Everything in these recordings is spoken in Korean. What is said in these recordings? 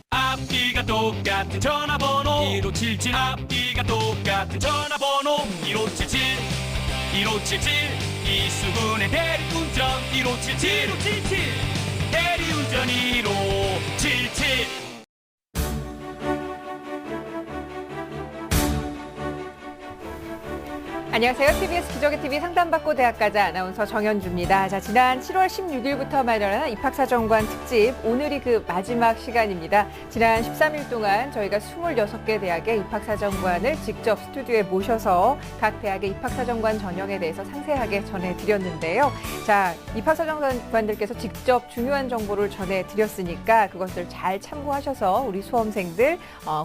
앞뒤가 똑같은 전화번호 1577 앞뒤가 똑같은 전화번호 1577 1577 이수근의 대리운전 1577 대리운전 1577. 안녕하세요. TBS 기적의 TV 상담받고 대학가자 아나운서 정현주입니다. 자, 지난 7월 16일부터 마련한 입학사정관 특집, 오늘이 그 마지막 시간입니다. 지난 13일 동안 저희가 26개 대학의 입학사정관을 직접 스튜디오에 모셔서 각 대학의 입학사정관 전형에 대해서 상세하게 전해드렸는데요. 자, 입학사정관들께서 직접 중요한 정보를 전해드렸으니까 그것을 잘 참고하셔서 우리 수험생들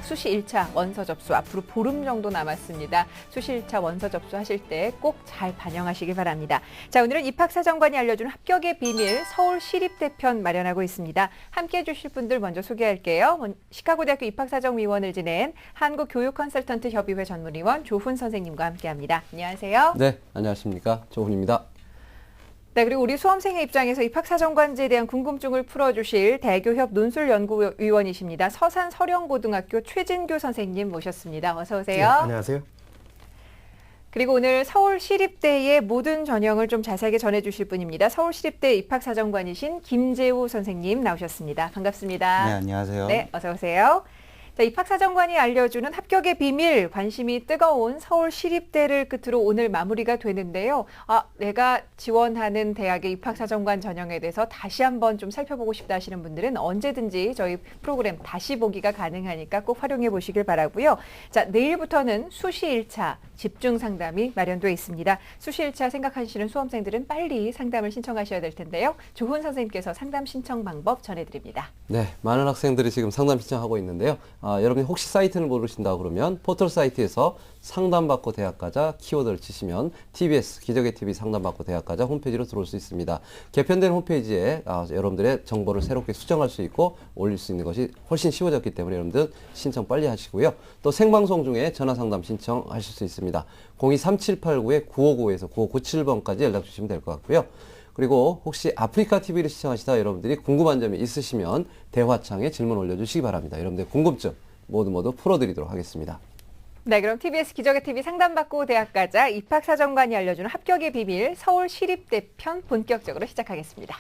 수시 1차 원서 접수 앞으로 보름 정도 남았습니다. 수시 1차 원서 접수 하실 때 꼭 잘 반영하시기 바랍니다. 자, 오늘은 입학사정관이 알려주는 합격의 비밀 서울시립대 편 마련하고 있습니다. 함께해 주실 분들 먼저 소개할게요. 시카고대학교 입학사정위원을 지낸 한국교육컨설턴트협의회 전문위원 조훈 선생님과 함께합니다. 안녕하세요. 네, 안녕하십니까. 조훈입니다. 네, 그리고 우리 수험생의 입장에서 입학사정관제에 대한 궁금증을 풀어주실 대교협 논술연구위원이십니다. 서산서령고등학교 최진교 선생님 모셨습니다. 어서 오세요. 네, 안녕하세요. 그리고 오늘 서울시립대의 모든 전형을 좀 자세하게 전해주실 분입니다. 서울시립대 입학사정관이신 김재우 선생님 나오셨습니다. 반갑습니다. 네, 안녕하세요. 네, 어서 오세요. 자, 입학사정관이 알려주는 합격의 비밀, 관심이 뜨거운 서울시립대를 끝으로 오늘 마무리가 되는데요. 내가 지원하는 대학의 입학사정관 전형에 대해서 다시 한번 좀 살펴보고 싶다 하시는 분들은 언제든지 저희 프로그램 다시 보기가 가능하니까 꼭 활용해 보시길 바라고요. 자, 내일부터는 수시 1차 집중 상담이 마련되어 있습니다. 수시 1차 생각하시는 수험생들은 빨리 상담을 신청하셔야 될 텐데요. 조훈 선생님께서 상담 신청 방법 전해드립니다. 네, 많은 학생들이 지금 상담 신청하고 있는데요. 여러분이 혹시 사이트를 모르신다 그러면 포털 사이트에서 상담받고 대학가자 키워드를 치시면 TBS 기적의 TV 상담받고 대학가자 홈페이지로 들어올 수 있습니다. 개편된 홈페이지에 여러분들의 정보를 새롭게 수정할 수 있고 올릴 수 있는 것이 훨씬 쉬워졌기 때문에 여러분들 신청 빨리 하시고요. 또 생방송 중에 전화상담 신청하실 수 있습니다. 02-3789-9595에서 9597번까지 연락 주시면 될 것 같고요. 그리고 혹시 아프리카 TV를 시청하시다 여러분들이 궁금한 점이 있으시면 대화창에 질문 올려주시기 바랍니다. 여러분들의 궁금증 모두 풀어드리도록 하겠습니다. 네, 그럼 TBS 기적의 TV 상담받고 대학가자 입학사정관이 알려주는 합격의 비밀 서울시립대 편 본격적으로 시작하겠습니다.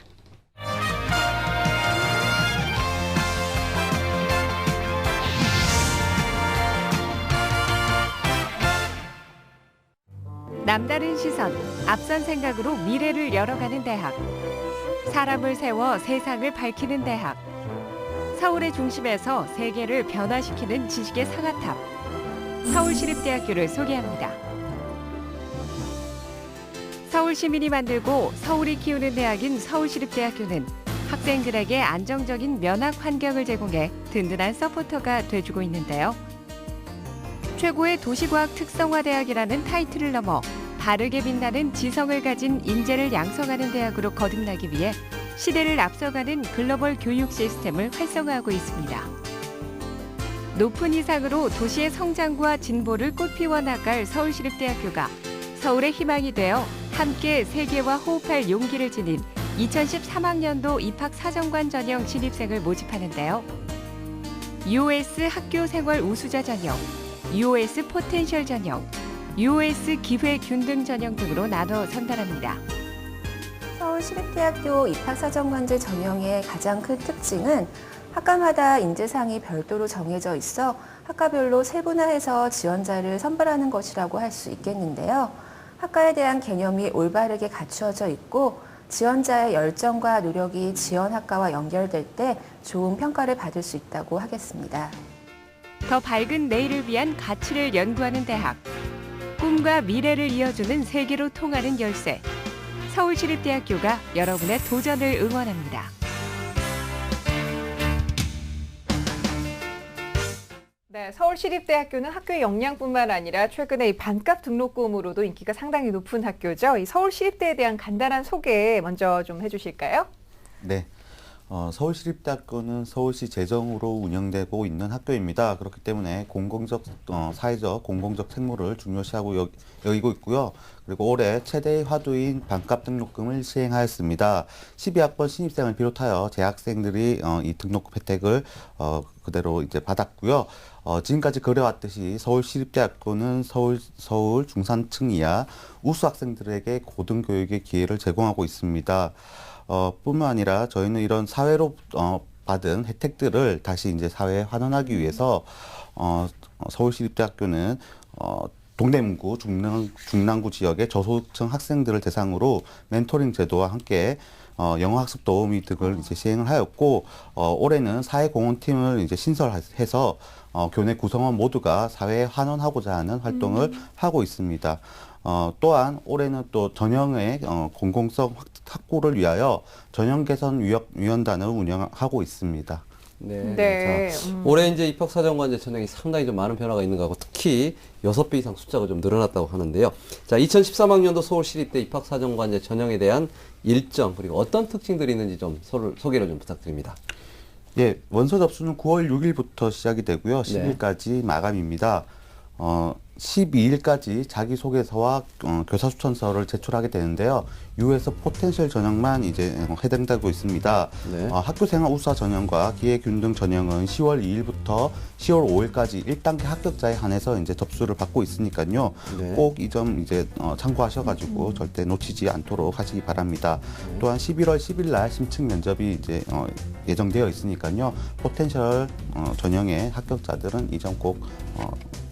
남다른 시선, 앞선 생각으로 미래를 열어가는 대학. 사람을 세워 세상을 밝히는 대학. 서울의 중심에서 세계를 변화시키는 지식의 상아탑. 서울시립대학교를 소개합니다. 서울시민이 만들고 서울이 키우는 대학인 서울시립대학교는 학생들에게 안정적인 면학 환경을 제공해 든든한 서포터가 돼주고 있는데요. 최고의 도시과학 특성화 대학이라는 타이틀을 넘어 바르게 빛나는 지성을 가진 인재를 양성하는 대학으로 거듭나기 위해 시대를 앞서가는 글로벌 교육 시스템을 활성화하고 있습니다. 높은 이상으로 도시의 성장과 진보를 꽃피워 나갈 서울시립대학교가 서울의 희망이 되어 함께 세계와 호흡할 용기를 지닌 2013학년도 입학사정관 전형 신입생을 모집하는데요. UOS 학교생활 우수자 전형, UOS 포텐셜 전형, UOS 기회균 등 전형 등으로 나눠 선발합니다. 서울시립대학교 입학사정관제 전형의 가장 큰 특징은 학과마다 인재상이 별도로 정해져 있어 학과별로 세분화해서 지원자를 선발하는 것이라고 할 수 있겠는데요. 학과에 대한 개념이 올바르게 갖추어져 있고 지원자의 열정과 노력이 지원 학과와 연결될 때 좋은 평가를 받을 수 있다고 하겠습니다. 더 밝은 내일을 위한 가치를 연구하는 대학. 꿈과 미래를 이어주는 세계로 통하는 열쇠. 서울시립대학교가 여러분의 도전을 응원합니다. 네, 서울시립대학교는 학교의 역량뿐만 아니라 최근에 이 반값 등록금으로도 인기가 상당히 높은 학교죠. 이 서울시립대에 대한 간단한 소개 먼저 좀 해주실까요? 네. 서울시립대학교는 서울시 재정으로 운영되고 있는 학교입니다. 그렇기 때문에 사회적, 공공적 책무를 중요시하고 여기고 있고요. 그리고 올해 최대의 화두인 반값 등록금을 시행하였습니다. 12학번 신입생을 비롯하여 재학생들이 이 등록금 혜택을 그대로 이제 받았고요. 지금까지 그래왔듯이 서울시립대학교는 서울 중산층 이하 우수 학생들에게 고등교육의 기회를 제공하고 있습니다. 뿐만 아니라 저희는 이런 사회로 받은 혜택들을 다시 이제 사회에 환원하기 위해서 서울시립대학교는 동대문구, 중랑구 지역의 저소득층 학생들을 대상으로 멘토링 제도와 함께 영어 학습 도우미 등을 이제 시행을 하였고 올해는 사회공헌팀을 이제 신설해서 교내 구성원 모두가 사회에 환원하고자 하는 활동을 하고 있습니다. 또한 올해는 또 전형의 공공성 확보를 위하여 전형 개선 위원단을 운영하고 있습니다. 네. 네. 자, 올해 이제 입학사정관제 전형이 상당히 좀 많은 변화가 있는 것 같고 특히 6배 이상 숫자가 좀 늘어났다고 하는데요. 자, 2013학년도 서울시립대 입학사정관제 전형에 대한 일정 그리고 어떤 특징들이 있는지 좀 소개를 좀 부탁드립니다. 예, 원서 접수는 9월 6일부터 시작이 되고요. 10일까지 마감입니다. 12일까지 자기소개서와 교사 추천서를 제출하게 되는데요. 유에서 포텐셜 전형만 이제 해당되고 있습니다. 네. 학교생활 우수화 전형과 기회균등 전형은 10월 2일부터 10월 5일까지 1단계 합격자에 한해서 이제 접수를 받고 있으니까요. 네. 꼭 이 점 이제 참고하셔가지고 절대 놓치지 않도록 하시기 바랍니다. 또한 11월 10일 날 심층 면접이 이제 예정되어 있으니까요. 포텐셜 전형의 합격자들은 이 점 꼭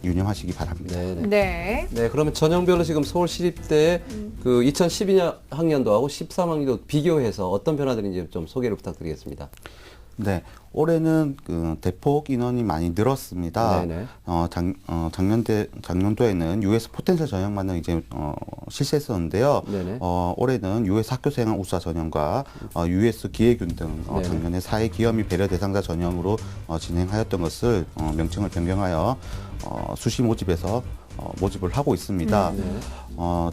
유념하시기 바랍니다. 네. 네, 그러면 전형별로 지금 서울시립대 그 2012학년도하고 13학년도 비교해서 어떤 변화들인지 좀 소개를 부탁드리겠습니다. 네, 올해는 그 대폭 인원이 많이 늘었습니다. 네네. 작년도에는 US 포텐셜 전형만을 이제 실시했었는데요. 네네. 올해는 US 학교생활 우수화 전형과 US 기회균등 네네. 작년에 사회 기여 및 배려 대상자 전형으로 진행하였던 것을 명칭을 변경하여 수시 모집에서 모집을 하고 있습니다.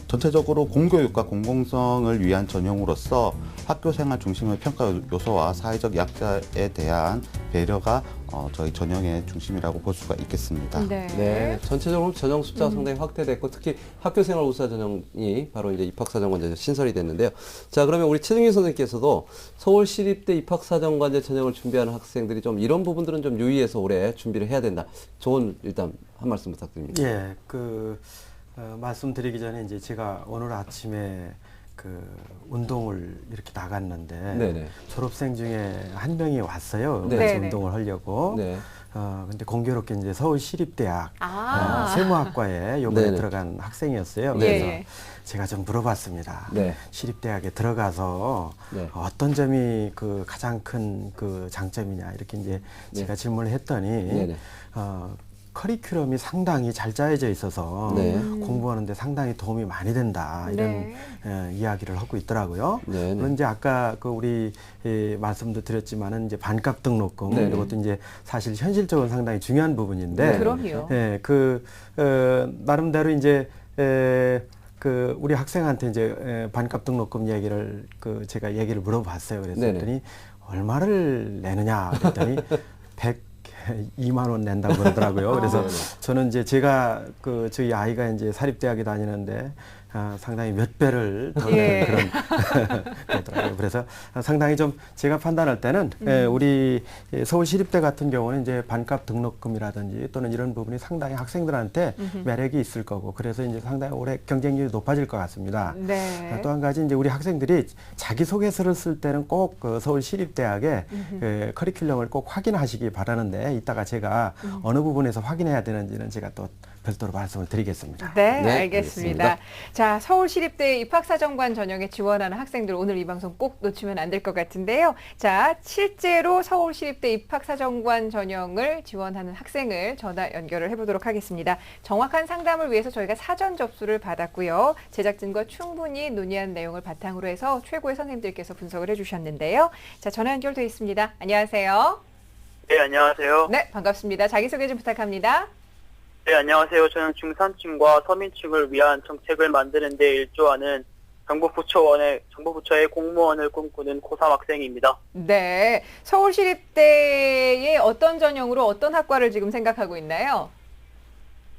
전체적으로 공교육과 공공성을 위한 전형으로서 학교생활 중심의 평가 요소와 사회적 약자에 대한 배려가 저희 전형의 중심이라고 볼 수가 있겠습니다. 네. 네, 전체적으로 전형 숫자가 상당히 확대됐고 특히 학교생활 우수화 전형이 바로 이제 입학사정관제 신설이 됐는데요. 자, 그러면 우리 최중희 선생님께서도 서울시립대 입학사정관제 전형을 준비하는 학생들이 좀 이런 부분들은 좀 유의해서 올해 준비를 해야 된다. 좋은 일단 한 말씀 부탁드립니다. 예, 말씀드리기 전에 이제 제가 오늘 아침에 운동을 이렇게 나갔는데 네네. 졸업생 중에 한 명이 왔어요. 네. 같이 네네. 운동을 하려고. 네. 근데 공교롭게 이제 서울시립대학 아. 세무학과에 요번에 네네. 들어간 학생이었어요. 네. 그래서 예. 제가 좀 물어봤습니다. 네. 시립대학에 들어가서 네. 어떤 점이 가장 큰 장점이냐 이렇게 이제 제가 질문을 했더니 네네. 커리큘럼이 상당히 잘 짜여져 있어서 네. 공부하는데 상당히 도움이 많이 된다 이런 이야기를 하고 있더라고요. 네. 물론 이제 아까 우리 말씀도 드렸지만은 이제 반값 등록금 네. 이것도 이제 사실 현실적으로 상당히 중요한 부분인데, 네. 그럼요. 예, 나름대로 이제 우리 학생한테 이제 반값 등록금 얘기를 제가 얘기를 물어봤어요. 그랬더니 얼마를 내느냐 그랬더니 102만 원 낸다고 그러더라고요. 그래서 저는 이제 제가 저희 아이가 이제 사립대학에 다니는데 상당히 몇 배를 더 내는 그런 거더라고요. 그래서 상당히 좀 제가 판단할 때는 우리 서울시립대 같은 경우는 이제 반값 등록금이라든지 또는 이런 부분이 상당히 학생들한테 매력이 있을 거고 그래서 이제 상당히 올해 경쟁률이 높아질 것 같습니다. 네. 또 한 가지 이제 우리 학생들이 자기소개서를 쓸 때는 꼭 서울시립대학의 커리큘럼을 꼭 확인하시기 바라는데 이따가 제가 어느 부분에서 확인해야 되는지는 제가 또 별도로 말씀을 드리겠습니다. 네, 네, 알겠습니다. 알겠습니다. 자, 서울시립대 입학사정관 전형에 지원하는 학생들 오늘 이 방송 꼭 놓치면 안 될 것 같은데요. 자, 실제로 서울시립대 입학사정관 전형을 지원하는 학생을 전화 연결을 해보도록 하겠습니다. 정확한 상담을 위해서 저희가 사전 접수를 받았고요. 제작진과 충분히 논의한 내용을 바탕으로 해서 최고의 선생님들께서 분석을 해주셨는데요. 자, 전화 연결돼 있습니다. 안녕하세요. 네, 안녕하세요. 네, 반갑습니다. 자기소개 좀 부탁합니다. 네, 안녕하세요. 저는 중산층과 서민층을 위한 정책을 만드는 데 일조하는 정부 부처의 공무원을 꿈꾸는 고3 학생입니다. 네. 서울시립대의 어떤 전형으로 어떤 학과를 지금 생각하고 있나요?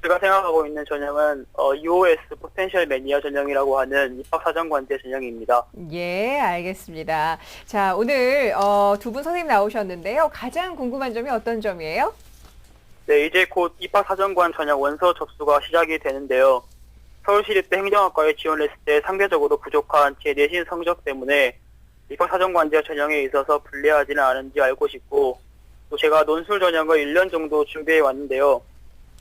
제가 생각하고 있는 전형은 UOS 포텐셜 매니아 전형이라고 하는 입학사정관제 전형입니다. 예, 알겠습니다. 자, 오늘 두 분 선생님 나오셨는데요. 가장 궁금한 점이 어떤 점이에요? 네, 이제 곧 입학사정관 전형 원서 접수가 시작이 되는데요. 서울시립대 행정학과에 지원을 했을 때 상대적으로 부족한 제 내신 성적 때문에 입학사정관제 전형에 있어서 불리하지는 않은지 알고 싶고, 또 제가 논술 전형을 1년 정도 준비해 왔는데요.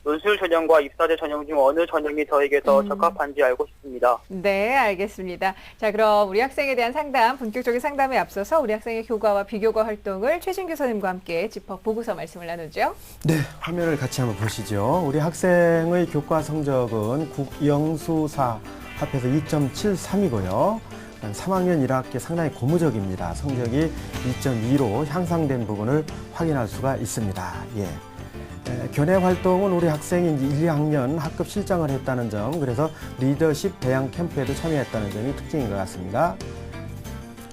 논술 전형과 입사제 전형 중 어느 전형이 저에게 더 적합한지 알고 싶습니다. 네, 알겠습니다. 자, 그럼 우리 학생에 대한 상담, 본격적인 상담에 앞서서 우리 학생의 교과와 비교과 활동을 최진규 선생님과 함께 짚어보고서 말씀을 나누죠. 네, 화면을 같이 한번 보시죠. 우리 학생의 교과 성적은 국영수사 합해서 2.73이고요. 3학년 1학기 상당히 고무적입니다. 성적이 2.2로 향상된 부분을 확인할 수가 있습니다. 예. 교내 활동은 우리 학생이 이제 1, 2학년 학급 실장을 했다는 점, 그래서 리더십 대항 캠프에도 참여했다는 점이 특징인 것 같습니다.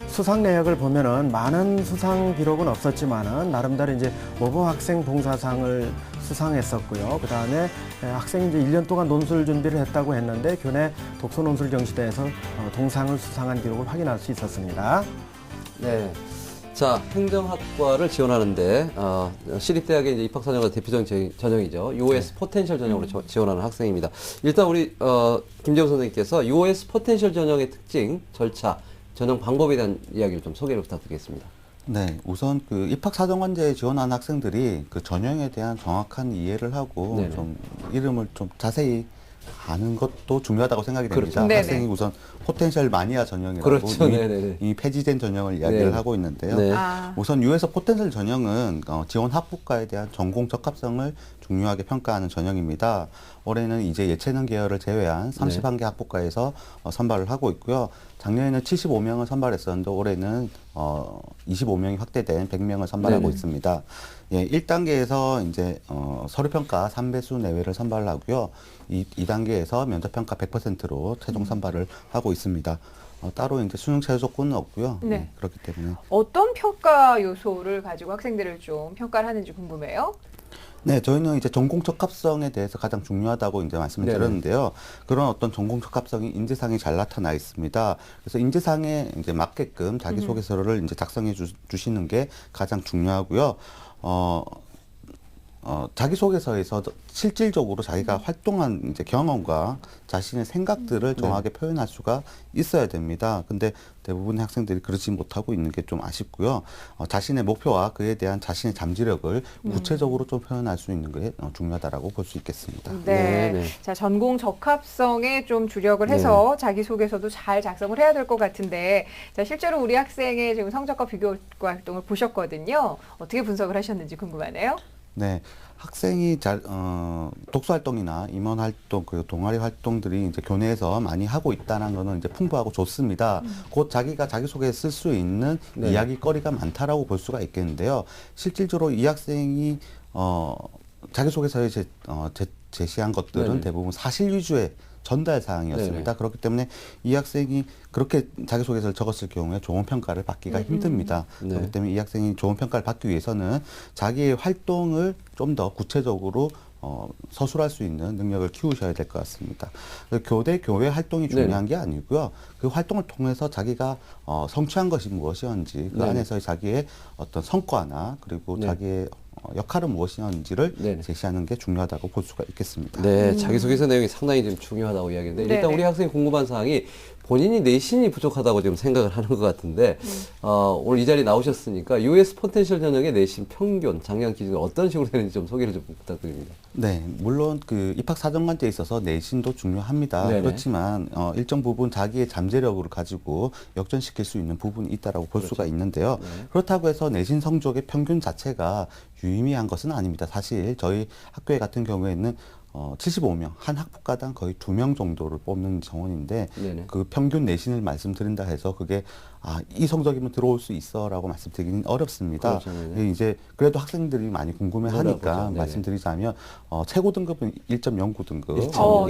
수상 내역을 보면은 많은 수상 기록은 없었지만은 나름대로 이제 모범 학생 봉사상을 수상했었고요. 그 다음에 학생이 이제 1년 동안 논술 준비를 했다고 했는데 교내 독서 논술 정시대에서 동상을 수상한 기록을 확인할 수 있었습니다. 네. 자, 행정학과를 지원하는데 시립대학의 이제 입학사정과 대표적인 전형이죠. UOS 포텐셜 전형으로 지원하는 학생입니다. 일단 우리 김재우 선생님께서 UOS 포텐셜 전형의 특징, 절차, 전형 방법에 대한 이야기를 좀 소개를 부탁드리겠습니다. 네, 우선 그 입학사정관제에 지원하는 학생들이 그 전형에 대한 정확한 이해를 하고 네네. 좀 이름을 좀 자세히 아는 것도 중요하다고 생각이 됩니다. 그렇죠. 학생이 우선 포텐셜 마니아 전형이라고 그렇죠. 네네네. 이미 폐지된 전형을 이야기를 네. 하고 있는데요. 네. 우선 유에서 포텐셜 전형은 지원 학부과에 대한 전공 적합성을 중요하게 평가하는 전형입니다. 올해는 이제 예체능 계열을 제외한 31개 학부과에서 선발을 하고 있고요. 작년에는 75명을 선발했었는데 올해는 25명이 확대된 100명을 선발하고 네네. 있습니다. 예, 1단계에서 이제 서류평가 3배수 내외를 선발을 하고요. 2단계에서 면접평가 100%로 최종 선발을 하고 있습니다. 따로 이제 수능 최저 조건은 없고요. 네. 네, 그렇기 때문에 어떤 평가 요소를 가지고 학생들을 좀 평가를 하는지 궁금해요. 네, 저희는 이제 전공 적합성에 대해서 가장 중요하다고 이제 말씀을 네네. 드렸는데요. 그런 어떤 전공 적합성이 인재상에 잘 나타나 있습니다. 그래서 인재상에 이제 맞게끔 자기소개서를 이제 작성해 주시는 게 가장 중요하고요. 자기소개서에서 실질적으로 자기가 활동한 이제 경험과 자신의 생각들을 정확하게 표현할 수가 있어야 됩니다. 근데 대부분의 학생들이 그러지 못하고 있는 게 좀 아쉽고요. 자신의 목표와 그에 대한 자신의 잠재력을 구체적으로 좀 표현할 수 있는 게 중요하다라고 볼 수 있겠습니다. 네. 네네. 자, 전공 적합성에 좀 주력을 해서 자기소개서도 잘 작성을 해야 될 것 같은데, 자, 실제로 우리 학생의 지금 성적과 비교 활동을 보셨거든요. 어떻게 분석을 하셨는지 궁금하네요. 네, 학생이 독서 활동이나 임원 활동, 그리고 동아리 활동들이 이제 교내에서 많이 하고 있다는 거는 이제 풍부하고 좋습니다. 곧 자기가 자기소개에 쓸 수 있는 이야기거리가 많다라고 볼 수가 있겠는데요. 실질적으로 이 학생이 자기소개서에 제시한 것들은 네네. 대부분 사실 위주의 전달 사항이었습니다. 네네. 그렇기 때문에 이 학생이 그렇게 자기소개서를 적었을 경우에 좋은 평가를 받기가 힘듭니다. 네. 그렇기 때문에 이 학생이 좋은 평가를 받기 위해서는 자기의 활동을 좀 더 구체적으로 서술할 수 있는 능력을 키우셔야 될 것 같습니다. 교회 활동이 중요한 게 아니고요. 그 활동을 통해서 자기가 성취한 것이 무엇이었는지, 그 네네. 안에서 자기의 어떤 성과나 그리고 네. 자기의 역할은 무엇이었는지를 네네. 제시하는 게 중요하다고 볼 수가 있겠습니다. 네, 자기소개서 내용이 상당히 좀 중요하다고 이야기했는데 일단 네네. 우리 학생이 궁금한 사항이 본인이 내신이 부족하다고 지금 생각을 하는 것 같은데 오늘 이 자리에 나오셨으니까 US 포텐셜 전형의 내신 평균 작년 기준 어떤 식으로 되는지 좀 소개를 좀 부탁드립니다. 네, 물론 그 입학 사정관제에 있어서 내신도 중요합니다. 네네. 그렇지만 일정 부분 자기의 잠재력을 가지고 역전시킬 수 있는 부분이 있다라고 볼 수가 있는데요. 네. 그렇다고 해서 내신 성적의 평균 자체가 유의미한 것은 아닙니다. 사실 저희 학교에 같은 경우에는 75명, 한 학부과당 거의 2명 정도를 뽑는 정원인데 네네. 그 평균 내신을 말씀드린다 해서 그게 이 성적이면 들어올 수 있어라고 말씀드리기는 어렵습니다. 그렇죠, 네네. 이제 그래도 학생들이 많이 궁금해하니까 어렵죠. 네네. 말씀드리자면 최고 등급은 1.09 등급,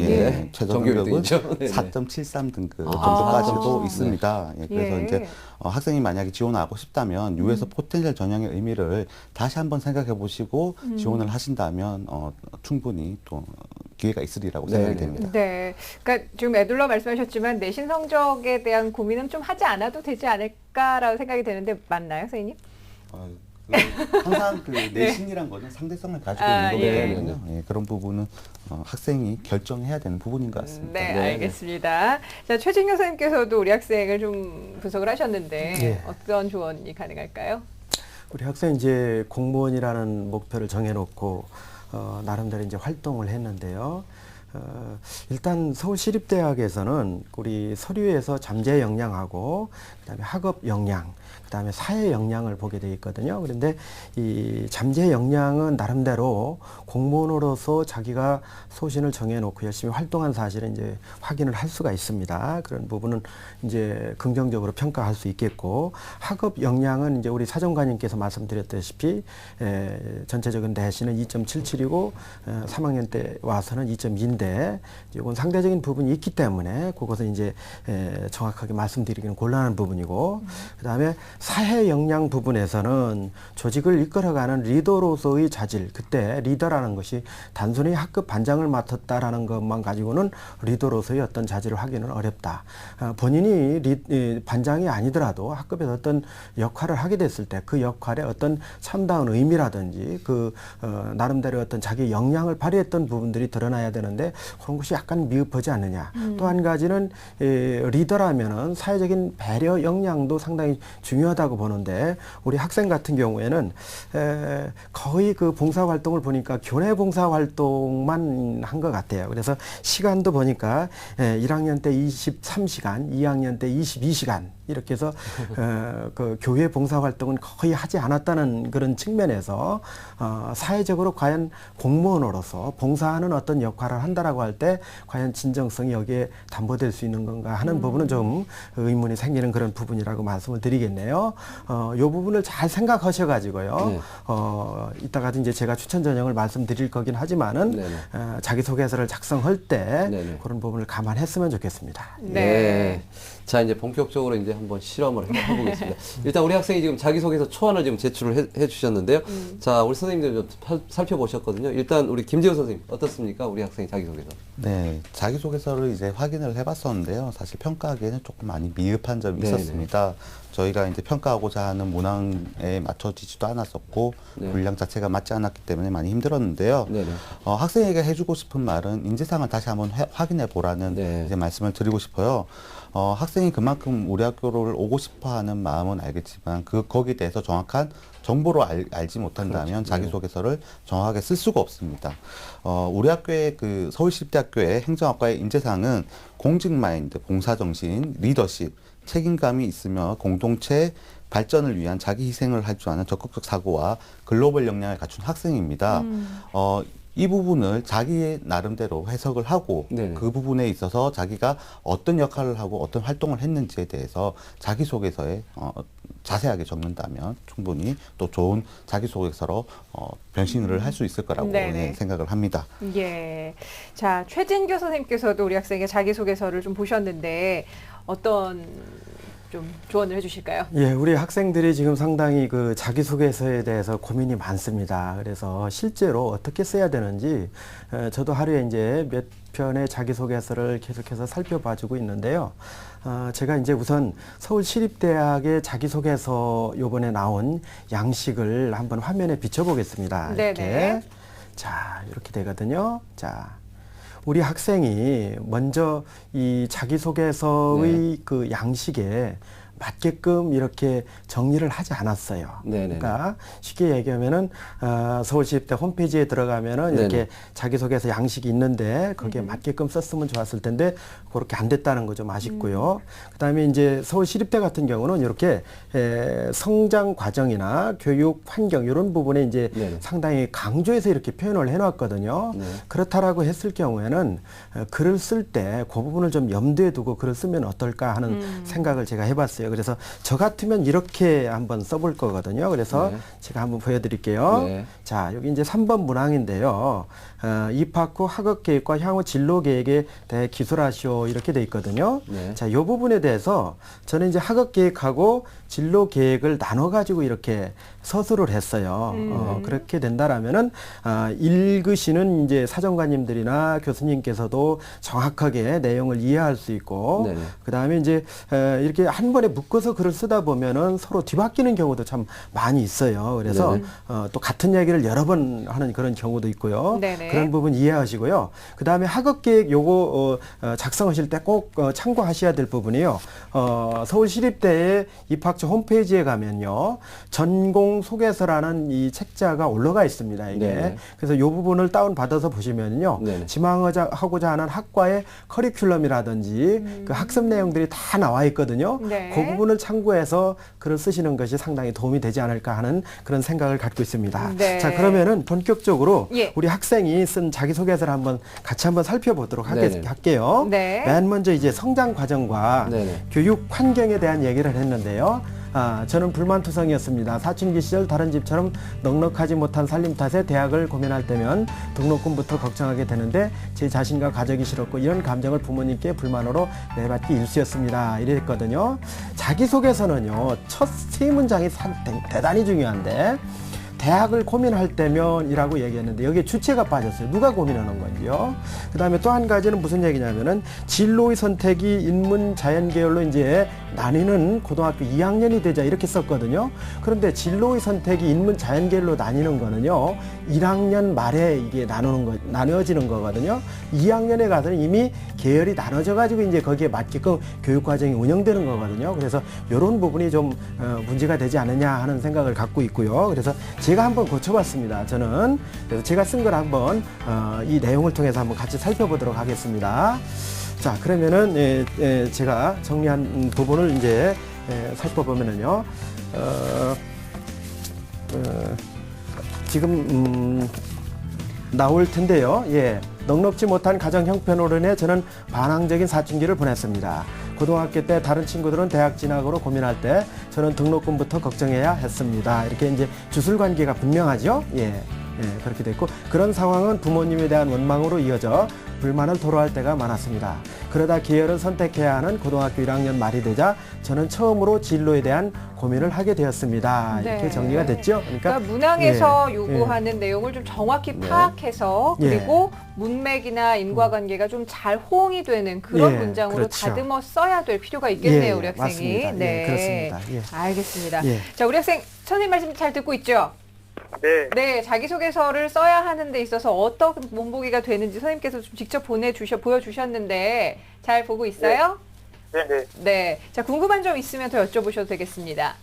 예. 최저 정규율도 등급은 있죠. 네네. 4.73 등급 정도까지도 있습니다. 예, 그래서 예. 이제 학생이 만약에 지원하고 싶다면 유에서 포텐셜 전형의 의미를 다시 한번 생각해 보시고 지원을 하신다면 충분히 또 기회가 있으리라고 생각이 됩니다. 네. 그러니까 지금 에둘러 말씀하셨지만 내신 성적에 대한 고민은 좀 하지 않아도 되지 않을까라고 생각이 되는데 맞나요, 선생님? 항상 그 내신이란 거는 상대성을 가지고 있는 거기 예. 때문에 예, 그런 부분은 학생이 결정해야 되는 부분인 것 같습니다. 네, 알겠습니다. 자, 최진경 선생님께서도 우리 학생을 좀 분석을 하셨는데 예. 어떤 조언이 가능할까요? 우리 학생 이제 공무원이라는 목표를 정해놓고 나름대로 이제 활동을 했는데요. 일단 서울시립대학에서는 우리 서류에서 잠재 역량하고 그다음에 학업 역량, 그다음에 사회 역량을 보게 돼 있거든요. 그런데 이 잠재 역량은 나름대로 공무원으로서 자기가 소신을 정해놓고 열심히 활동한 사실을 이제 확인을 할 수가 있습니다. 그런 부분은 이제 긍정적으로 평가할 수 있겠고, 학업 역량은 이제 우리 사정관님께서 말씀드렸다시피 전체적인 내신은 2.77이고 3학년 때 와서는 2.2인데 이건 상대적인 부분이 있기 때문에 그것은 이제 정확하게 말씀드리기는 곤란한 부분이고, 그다음에 사회 역량 부분에서는 조직을 이끌어가는 리더로서의 자질, 그때 리더라는 것이 단순히 학급 반장을 맡았다라는 것만 가지고는 리더로서의 어떤 자질을 하기는 어렵다. 본인이 반장이 아니더라도 학급에서 어떤 역할을 하게 됐을 때 그 역할에 어떤 참다운 의미라든지 그 나름대로 어떤 자기 역량을 발휘했던 부분들이 드러나야 되는데 그런 것이 약간 미흡하지 않느냐. 또 한 가지는 리더라면은 사회적인 배려 역량도 상당히 중요하다고 보는데, 우리 학생 같은 경우에는 거의 그 봉사활동을 보니까 교내 봉사활동만 한 것 같아요. 그래서 시간도 보니까 1학년 때 23시간, 2학년 때 22시간 이렇게 해서 그 교회 봉사활동은 거의 하지 않았다는 그런 측면에서 사회적으로 과연 공무원으로서 봉사하는 어떤 역할을 한다라고 할 때 과연 진정성이 여기에 담보될 수 있는 건가 하는 부분은 좀 의문이 생기는 그런 부분이라고 말씀을 드리겠네요. 이 부분을 잘 생각하셔가지고요. 네. 이따가도 이제 제가 추천 전형을 말씀드릴 거긴 하지만은 자기소개서를 작성할 때 네네. 그런 부분을 감안했으면 좋겠습니다. 네. 자, 이제 본격적으로 이제 한번 실험을 해보겠습니다. 일단 우리 학생이 지금 자기소개서 초안을 지금 제출을 해 주셨는데요. 자, 우리 선생님들 좀 살펴보셨거든요. 일단 우리 김재우 선생님 어떻습니까? 우리 학생이 자기소개서. 네, 자기소개서를 이제 확인을 해봤었는데요. 사실 평가하기에는 조금 많이 미흡한 점이 네네. 있었습니다. 저희가 이제 평가하고자 하는 문항에 맞춰지지도 않았었고 분량 자체가 맞지 않았기 때문에 많이 힘들었는데요. 네네. 학생에게 해주고 싶은 말은 인지사항을 다시 한번 확인해 보라는 네. 이제 말씀을 드리고 싶어요. 학생이 그만큼 우리 학교를 오고 싶어하는 마음은 알겠지만 거기에 대해서 정확한 정보로 알지 못한다면 그렇죠. 자기소개서를 정확하게 쓸 수가 없습니다. 우리 학교의 그 서울시립대학교의 행정학과의 인재사항은 공직 마인드, 봉사정신, 리더십, 책임감이 있으며 공동체 발전을 위한 자기 희생을 할 줄 아는 적극적 사고와 글로벌 역량을 갖춘 학생입니다. 이 부분을 자기의 나름대로 해석을 하고 네네. 그 부분에 있어서 자기가 어떤 역할을 하고 어떤 활동을 했는지에 대해서 자기소개서에 자세하게 적는다면 충분히 또 좋은 자기소개서로 변신을 할 수 있을 거라고 네네. 생각을 합니다. 예. 자, 최진교 선생님께서도 우리 학생의 자기소개서를 좀 보셨는데 어떤 좀 조언을 해주실까요? 예, 우리 학생들이 지금 상당히 그 자기소개서에 대해서 고민이 많습니다. 그래서 실제로 어떻게 써야 되는지 저도 하루에 이제 몇 편의 자기소개서를 계속해서 살펴봐주고 있는데요. 제가 이제 우선 서울시립대학의 자기소개서 요번에 나온 양식을 한번 화면에 비춰보겠습니다. 네네. 이렇게. 자, 이렇게 되거든요. 자. 우리 학생이 먼저 이 자기소개서의 그 양식에 맞게끔 이렇게 정리를 하지 않았어요. 네네. 그러니까 쉽게 얘기하면은 서울시립대 홈페이지에 들어가면은 이렇게 네네. 자기소개서 양식이 있는데 거기에 맞게끔 썼으면 좋았을 텐데 그렇게 안 됐다는 거 좀 아쉽고요. 그다음에 이제 서울시립대 같은 경우는 이렇게 성장 과정이나 교육 환경 이런 부분에 이제 네네. 상당히 강조해서 이렇게 표현을 해놨거든요. 네. 그렇다라고 했을 경우에는 글을 쓸 때 그 부분을 좀 염두에 두고 글을 쓰면 어떨까 하는 생각을 제가 해봤어요. 그래서 저 같으면 이렇게 한번 써볼 거거든요. 그래서 네. 제가 한번 보여드릴게요. 네. 자, 여기 이제 3번 문항인데요. 입학 후 학업 계획과 향후 진로 계획에 대해 기술하시오 이렇게 돼 있거든요. 네. 자, 이 부분에 대해서 저는 이제 학업 계획하고 진로 계획을 나눠 가지고 이렇게 서술을 했어요. 그렇게 된다라면은 읽으시는 이제 사정관님들이나 교수님께서도 정확하게 내용을 이해할 수 있고, 네네. 그다음에 이제 이렇게 한 번에 묶어서 글을 쓰다 보면은 서로 뒤바뀌는 경우도 참 많이 있어요. 그래서 네네. 또 같은 얘기를 여러 번 하는 그런 경우도 있고요. 네네. 그런 부분 이해하시고요. 그다음에 학업 계획 요거 작성하실 때 꼭 참고하셔야 될 부분이요. 서울시립대의 입학처 홈페이지에 가면요. 전공 소개서라는 이 책자가 올라가 있습니다. 이게. 네네. 그래서 요 부분을 다운 받아서 보시면요. 네네. 지망하고자 하는 학과의 커리큘럼이라든지 그 학습 내용들이 다 나와 있거든요. 네. 그 부분을 참고해서 글을 쓰시는 것이 상당히 도움이 되지 않을까 하는 그런 생각을 갖고 있습니다. 네. 자, 그러면은 본격적으로 예. 우리 학생이 쓴 자기소개서를 한번 같이 한번 살펴보도록 네네. 할게요. 네. 맨 먼저 이제 성장 과정과 네네. 교육 환경에 대한 얘기를 했는데요. 저는 불만투성이었습니다. 사춘기 시절 다른 집처럼 넉넉하지 못한 살림 탓에 대학을 고민할 때면 등록금부터 걱정하게 되는데 제 자신과 가족이 싫었고 이런 감정을 부모님께 불만으로 내받기 일쑤였습니다. 이랬거든요. 자기소개서는요. 첫 세 문장이 대단히 중요한데 대학을 고민할 때면이라고 얘기했는데 여기에 주체가 빠졌어요. 누가 고민하는 건지요. 그 다음에 또 한 가지는 무슨 얘기냐면은 진로의 선택이 인문 자연 계열로 이제 나뉘는 고등학교 2학년이 되자 이렇게 썼거든요. 그런데 진로의 선택이 인문 자연 계열로 나뉘는 거는요. 1학년 말에 이게 나누어지는 거거든요. 2학년에 가서는 이미 계열이 나눠져 가지고 이제 거기에 맞게끔 교육 과정이 운영되는 거거든요. 그래서 이런 부분이 좀 문제가 되지 않느냐 하는 생각을 갖고 있고요. 그래서 제가 한번 고쳐봤습니다. 저는 그래서 제가 쓴 걸 한번 이 내용을 통해서 한번 같이 살펴보도록 하겠습니다. 자, 그러면은 제가 정리한 부분을 이제 살펴보면은요. 지금 나올 텐데요. 예. 넉넉지 못한 가정 형편으로 인해 저는 반항적인 사춘기를 보냈습니다. 고등학교 때 다른 친구들은 대학 진학으로 고민할 때 저는 등록금부터 걱정해야 했습니다. 이렇게 이제 주술 관계가 분명하죠. 예, 그렇게 됐고 그런 상황은 부모님에 대한 원망으로 이어져 불만을 토로할 때가 많았습니다. 그러다 계열을 선택해야 하는 고등학교 1학년 말이 되자 저는 처음으로 진로에 대한 고민을 하게 되었습니다. 이렇게 네. 정리가 됐죠. 그러니까 문항에서 예, 요구하는 내용을 좀 정확히 네. 파악해서 예. 그리고 문맥이나 인과관계가 좀 잘 호응이 되는 그런 예, 문장으로 그렇죠. 다듬어 써야 될 필요가 있겠네요, 예, 우리 학생이. 맞습니다. 예, 그렇습니다. 예. 알겠습니다. 예. 자, 우리 학생 선생님 말씀 잘 듣고 있죠? 네. 네, 자기소개서를 써야 하는 데 있어서 어떤 문보기가 되는지 선생님께서 좀 직접 보여주셨는데 잘 보고 있어요? 네네. 네. 자, 궁금한 점 있으면 더 여쭤보셔도 되겠습니다.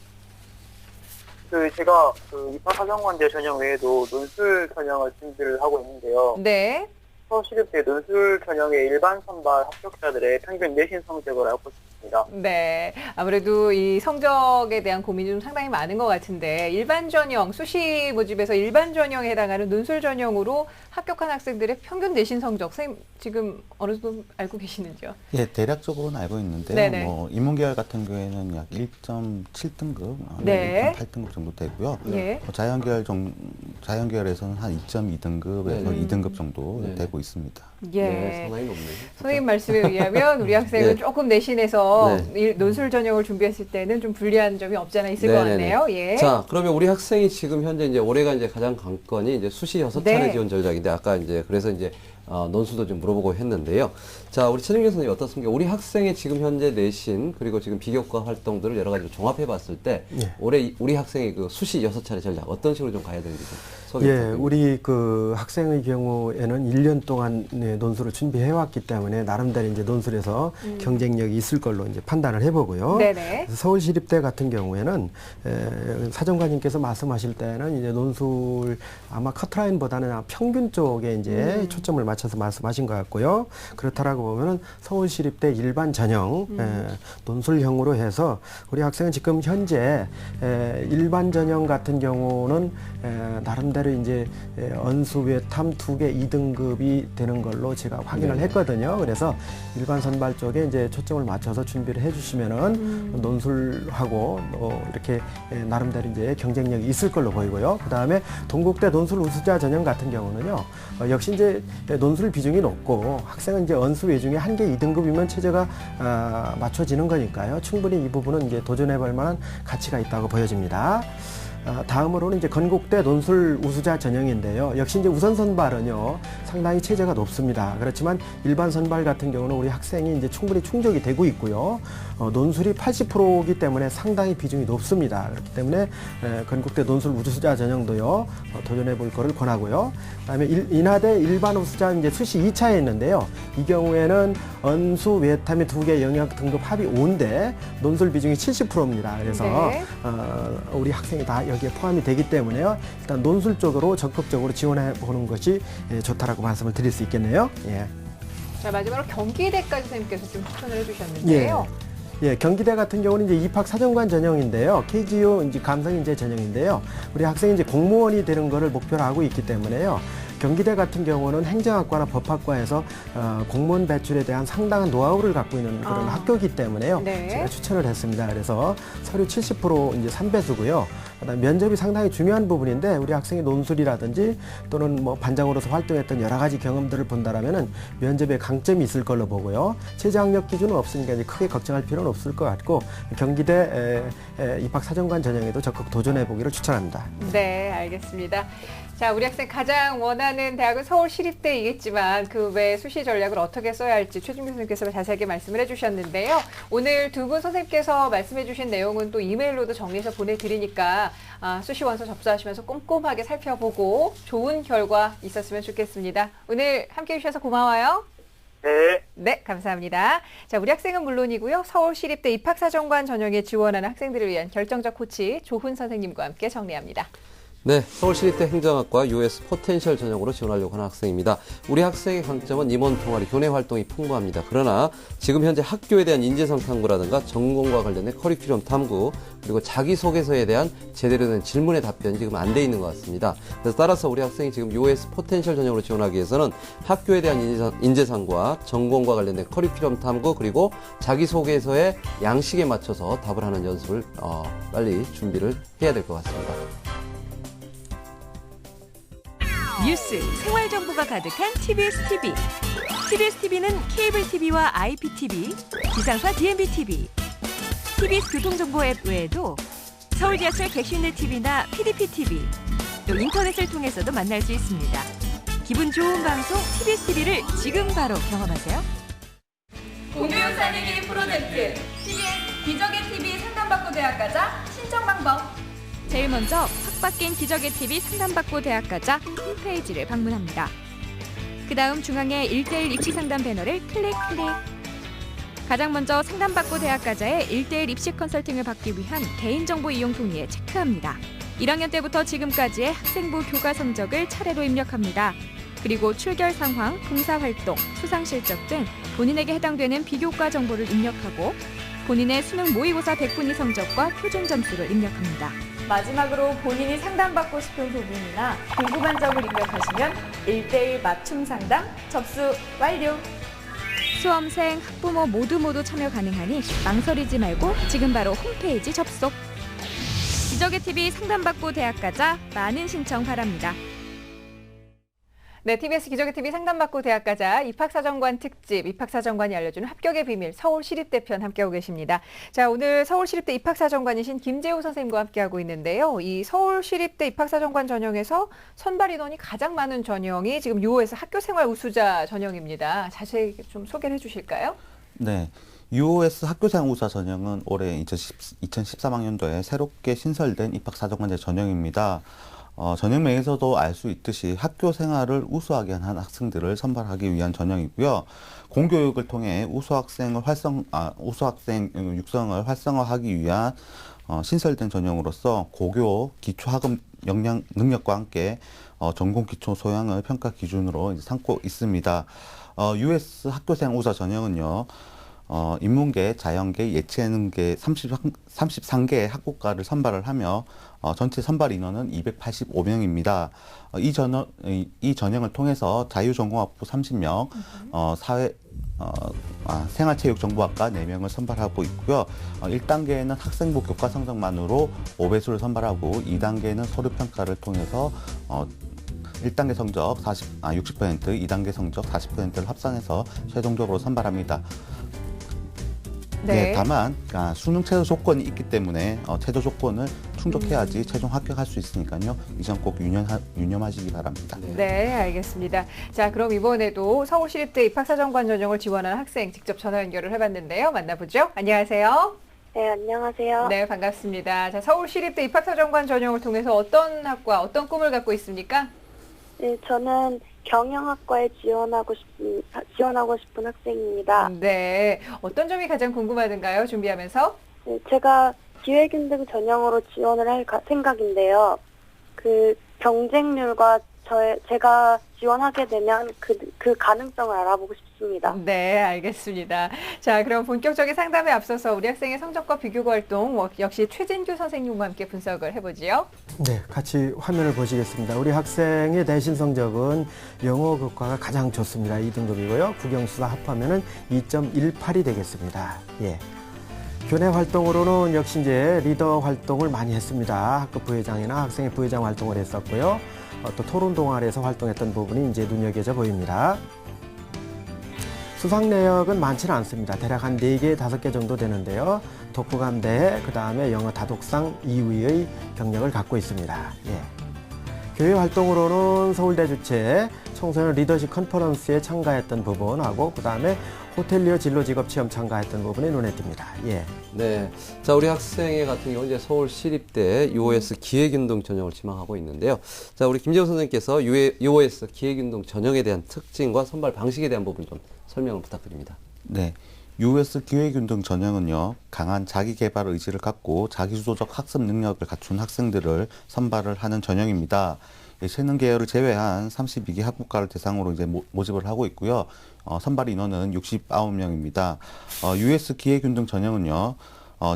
제가 입학사정관제 전형 외에도 논술 전형을 준비를 하고 있는데요. 네. 서울시립대 논술 전형의 일반 선발 합격자들의 평균 내신 성적을 알고 싶습니다. 네. 아무래도 이 성적에 대한 고민이 좀 상당히 많은 것 같은데 일반 전형, 수시 모집에서 일반 전형에 해당하는 논술 전형으로 합격한 학생들의 평균 내신 성적, 선생님 지금 어느 정도 알고 계시는지요? 예, 대략적으로는 알고 있는데요. 네네. 인문계열 같은 경우에는 약 1.7등급, 네. 1.8등급 정도 되고요. 예. 자연계열에서는 한 2.2등급에서 네네. 2등급 정도 네네. 되고 있습니다. 예. 네, 상당히 높네요. 선생님 말씀에 의하면 우리 학생은 네. 조금 내신에서 네. 이 논술 전형을 준비했을 때는 좀 불리한 점이 없지 않아 있을 것 네네네. 같네요. 예. 자, 그러면 우리 학생이 지금 현재 이제 올해가 이제 가장 관건이 이제 수시 6차례 네. 지원 전략인데 아까 이제 그래서 이제 논술도 좀 물어보고 했는데요. 자, 우리 최진경 선생님 어떻습니까? 우리 학생의 지금 현재 내신 그리고 지금 비교과 활동들을 여러 가지로 종합해 봤을 때 예. 올해 우리 학생의 그 수시 6차례 전략 어떤 식으로 좀 가야 되는지 좀 소개 예, 부탁드립니다. 우리 그 학생의 경우에는 1년 동안 논술을 준비해 왔기 때문에 나름대로 이제 논술에서 경쟁력이 있을 걸로 이제 판단을 해보고요. 네네. 그래서 서울시립대 같은 경우에는 사정관님께서 말씀하실 때는 이제 논술 아마 커트라인보다는 평균 쪽에 이제 초점을 맞춰 맞춰서 말씀하신 것 같고요. 그렇다라고 보면은 서울시립대 일반 전형 논술형으로 해서 우리 학생은 지금 현재 일반 전형 같은 경우는 나름대로 이제 언수, 외탐 2개 2등급이 되는 걸로 제가 확인을 했거든요. 그래서 일반 선발 쪽에 이제 초점을 맞춰서 준비를 해주시면은 논술하고 이렇게 나름대로 이제 경쟁력이 있을 걸로 보이고요. 그 다음에 동국대 논술 우수자 전형 같은 경우는요, 역시 이제 논술 비중이 높고 학생은 이제 언수 외중에 1개 2등급이면 체제가 맞춰지는 거니까요. 충분히 이 부분은 이제 도전해볼 만한 가치가 있다고 보여집니다. 다음으로는 이제 건국대 논술 우수자 전형인데요. 역시 이제 우선 선발은요, 상당히 체제가 높습니다. 그렇지만 일반 선발 같은 경우는 우리 학생이 이제 충분히 충족이 되고 있고요. 논술이 80%이기 때문에 상당히 비중이 높습니다. 그렇기 때문에 건국대 논술 우수자 전형도요, 도전해 볼 거를 권하고요. 그다음에 인하대 일반 우수자 이제 수시 2차에 있는데요. 이 경우에는 언수, 외탐의 2개 영역 등급 합이 5인데 논술 비중이 70%입니다. 그래서 네. 우리 학생이 다 여기에 포함이 되기 때문에요. 일단 논술 쪽으로 적극적으로 지원해 보는 것이 좋다라고 말씀을 드릴 수 있겠네요. 예. 자, 마지막으로 경기대까지 선생님께서 좀 추천을 해주셨는데요. 예, 경기대 같은 경우는 이제 입학 사정관 전형인데요. KGU 이제 감성인재 전형인데요. 우리 학생이 이제 공무원이 되는 거를 목표로 하고 있기 때문에요. 경기대 같은 경우는 행정학과나 법학과에서 공무원 배출에 대한 상당한 노하우를 갖고 있는 그런 학교이기 때문에요. 네. 제가 추천을 했습니다. 그래서 서류 70% 이제 3배수고요. 그다음에 면접이 상당히 중요한 부분인데 우리 학생이 논술이라든지 또는 뭐 반장으로서 활동했던 여러 가지 경험들을 본다라면은 면접에 강점이 있을 걸로 보고요. 최저 학력 기준은 없으니까 이제 크게 걱정할 필요는 없을 것 같고 경기대 입학 사정관 전형에도 적극 도전해 보기를 추천합니다. 네, 알겠습니다. 자, 우리 학생 가장 원하는 대학은 서울시립대이겠지만 그 외 수시 전략을 어떻게 써야 할지 최준규 선생님께서 자세하게 말씀을 해주셨는데요. 오늘 두 분 선생님께서 말씀해 주신 내용은 또 이메일로도 정리해서 보내드리니까 수시 원서 접수하시면서 꼼꼼하게 살펴보고 좋은 결과 있었으면 좋겠습니다. 오늘 함께해 주셔서 고마워요. 네. 네, 감사합니다. 자, 우리 학생은 물론이고요. 서울시립대 입학사정관 전형에 지원하는 학생들을 위한 결정적 코치 조훈 선생님과 함께 정리합니다. 네, 서울시립대 행정학과 US 포텐셜 전형으로 지원하려고 하는 학생입니다. 우리 학생의 강점은 임원 동아리, 교내 활동이 풍부합니다. 그러나 지금 현재 학교에 대한 인재성 탐구라든가 전공과 관련된 커리큘럼 탐구, 그리고 자기소개서에 대한 제대로 된 질문의 답변이 지금 안 돼 있는 것 같습니다. 그래서 따라서 우리 학생이 지금 US 포텐셜 전형으로 지원하기 위해서는 학교에 대한 인재상과 전공과 관련된 커리큘럼 탐구, 그리고 자기소개서의 양식에 맞춰서 답을 하는 연습을 빨리 준비를 해야 될 것 같습니다. 뉴스, 생활 정보가 가득한 TBS TV. TBS TV는 케이블 TV와 IPTV, 지상파 DMB TV, TBS 교통정보 앱 외에도 서울 지하철 객실내 TV나 PDP TV, 또 인터넷을 통해서도 만날 수 있습니다. 기분 좋은 방송 TBS TV를 지금 바로 경험하세요. 공교육 살리기 프로젝트 TBS 기적의 TV 상담받고 대학 가자 신청 방법. 제일 먼저 확 바뀐 기적의 TV 상담받고 대학 가자 홈페이지를 방문합니다. 그 다음 중앙에 1:1 입시 상담 배너를 클릭. 가장 먼저 상담받고 대학 가자의 1:1 입시 컨설팅을 받기 위한 개인정보 이용 동의에 체크합니다. 1학년 때부터 지금까지의 학생부 교과 성적을 차례로 입력합니다. 그리고 출결 상황, 봉사활동, 수상 실적 등 본인에게 해당되는 비교과 정보를 입력하고 본인의 수능 모의고사 100분위 성적과 표준 점수를 입력합니다. 마지막으로 본인이 상담받고 싶은 부분이나 궁금한 점을 입력하시면 1:1 맞춤 상담 접수 완료. 수험생, 학부모 모두 참여 가능하니 망설이지 말고 지금 바로 홈페이지 접속. 기적의 TV 상담받고 대학 가자 많은 신청 바랍니다. 네, TBS 기적의 TV 상담받고 대학 가자 입학사정관 특집, 입학사정관이 알려주는 합격의 비밀 서울시립대 편 함께하고 계십니다. 자, 오늘 서울시립대 입학사정관이신 김재호 선생님과 함께하고 있는데요. 이 서울시립대 입학사정관 전형에서 선발 인원이 가장 많은 전형이 지금 US 학교생활 우수자 전형입니다. 자세히 좀 소개를 해주실까요? 네. US 학교생활 우수자 전형은 올해 2013학년도에 새롭게 신설된 입학사정관제 전형입니다. 전형명에서도 알 수 있듯이 학교 생활을 우수하게 한 학생들을 선발하기 위한 전형이고요. 공교육을 통해 우수학생 육성을 활성화하기 위한 신설된 전형으로서 고교, 기초학업 능력과 함께 전공 기초 소양을 평가 기준으로 이제 삼고 있습니다. US 학교생 우수 전형은요. 인문계, 자연계, 예체능계 33개의 학국가를 선발을 하며 전체 선발 인원은 285명입니다. 이 전형을 통해서 자유전공학부 30명, 생활체육정보학과 4명을 선발하고 있고요. 1단계에는 학생부 교과 성적만으로 5배수를 선발하고 2단계는 서류평가를 통해서 1단계 성적 60%, 2단계 성적 40%를 합산해서 최종적으로 선발합니다. 네, 다만 수능 최저 조건이 있기 때문에 최저 조건을 충족해야지 최종 합격할 수 있으니까요. 이 점 꼭 유념하시기 바랍니다. 네, 알겠습니다. 자, 그럼 이번에도 서울시립대 입학사정관 전형을 지원하는 학생 직접 전화 연결을 해봤는데요. 만나보죠. 안녕하세요. 네, 안녕하세요. 네, 반갑습니다. 자, 서울시립대 입학사정관 전형을 통해서 어떤 학과, 어떤 꿈을 갖고 있습니까? 네, 저는 경영학과에 지원하고 싶은 학생입니다. 네, 어떤 점이 가장 궁금하던가요? 준비하면서? 네, 제가 기회균등 전형으로 지원을 할 생각인데요. 그 경쟁률과 제가 지원하게 되면 그 가능성을 알아보고 싶습니다. 네, 알겠습니다. 자, 그럼 본격적인 상담에 앞서서 우리 학생의 성적과 비교과 활동 역시 최진규 선생님과 함께 분석을 해보지요. 네, 같이 화면을 보시겠습니다. 우리 학생의 내신 성적은 영어 교과가 가장 좋습니다. 2등급이고요. 국영수사 합하면은 2.18이 되겠습니다. 예. 교내 활동으로는 역시 이제 리더 활동을 많이 했습니다. 학급 부회장이나 학생회 부회장 활동을 했었고요. 또 토론 동아리에서 활동했던 부분이 이제 눈여겨져 보입니다. 수상 내역은 많지는 않습니다. 대략 한 4개, 5개 정도 되는데요. 독후감 대회, 그 다음에 영어 다독상 2위의 경력을 갖고 있습니다. 예. 교회 활동으로는 서울대 주최 청소년 리더십 컨퍼런스에 참가했던 부분하고 그 다음에 호텔리어 진로 직업 체험 참가했던 부분이 눈에 띕니다. 예. 네. 자, 우리 학생의 같은 경우 이제 서울시립대 UOS 기획운동 전형을 지망하고 있는데요. 자, 우리 김재호 선생님께서 UOS 기획운동 전형에 대한 특징과 선발 방식에 대한 부분 좀 설명을 부탁드립니다. 네. US 기획운동 전형은요, 강한 자기개발 의지를 갖고 자기주도적 학습 능력을 갖춘 학생들을 선발을 하는 전형입니다. 예체능 계열을 제외한 32개 학국가를 대상으로 이제 모집을 하고 있고요. 선발 인원은 69명입니다. US 기획운동 전형은요,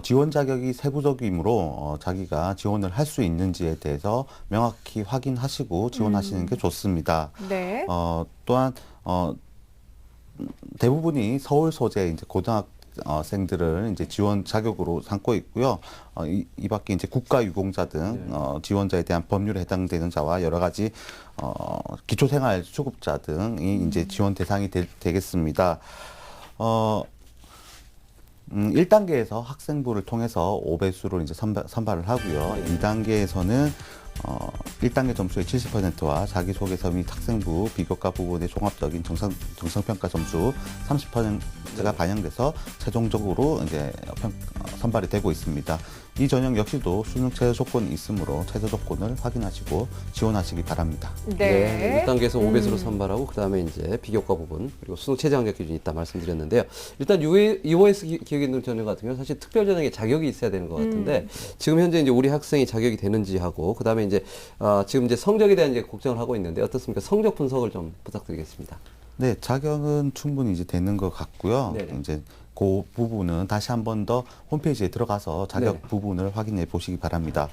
지원 자격이 세부적이므로 자기가 지원을 할 수 있는지에 대해서 명확히 확인하시고 지원하시는 게 좋습니다. 네. 또한 대부분이 서울 소재 이제 고등학생들을 이제 지원 자격으로 삼고 있고요. 이 밖에 이제 국가 유공자 등 지원자에 대한 법률에 해당되는 자와 여러 가지 기초생활 수급자 등이 이제 지원 대상이 되겠습니다. 1단계에서 학생부를 통해서 5배수를 이제 선발을 하고요. 2단계에서는 1단계 점수의 70%와 자기소개서 및 학생부 비교과 부분의 종합적인 정성평가 점수 30%가 반영돼서 최종적으로 이제 선발이 되고 있습니다. 이 전형 역시도 수능 최저 조건이 있으므로 최저 조건을 확인하시고 지원하시기 바랍니다. 네. 1단계에서 5배수로 선발하고 그다음에 이제 비교과 부분 그리고 수능 최저 합격 기준이 있다 말씀드렸는데요. 일단 UOS 기획운동 전형 같은 경우는 사실 특별 전형에 자격이 있어야 되는 것 같은데 지금 현재 이제 우리 학생이 자격이 되는지 하고 그다음에 이제 지금 이제 성적에 대한 이제 걱정을 하고 있는데 어떻습니까? 성적 분석을 좀 부탁드리겠습니다. 네, 자격은 충분히 이제 되는 것 같고요. 네네. 이제 그 부분은 다시 한 번 더 홈페이지에 들어가서 자격 네네. 부분을 확인해 보시기 바랍니다.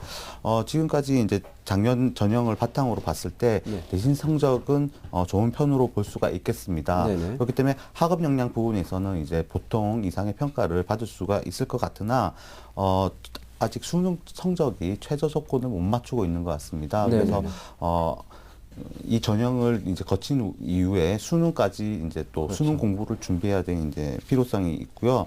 지금까지 이제 작년 전형을 바탕으로 봤을 때 네. 내신 성적은 좋은 편으로 볼 수가 있겠습니다. 네네. 그렇기 때문에 학업 역량 부분에서는 이제 보통 이상의 평가를 받을 수가 있을 것 같으나 아직 수능 성적이 최저 조건을 못 맞추고 있는 것 같습니다. 그래서 이 전형을 이제 거친 이후에 수능까지 이제 또 그렇죠. 수능 공부를 준비해야 되는 이제 필요성이 있고요.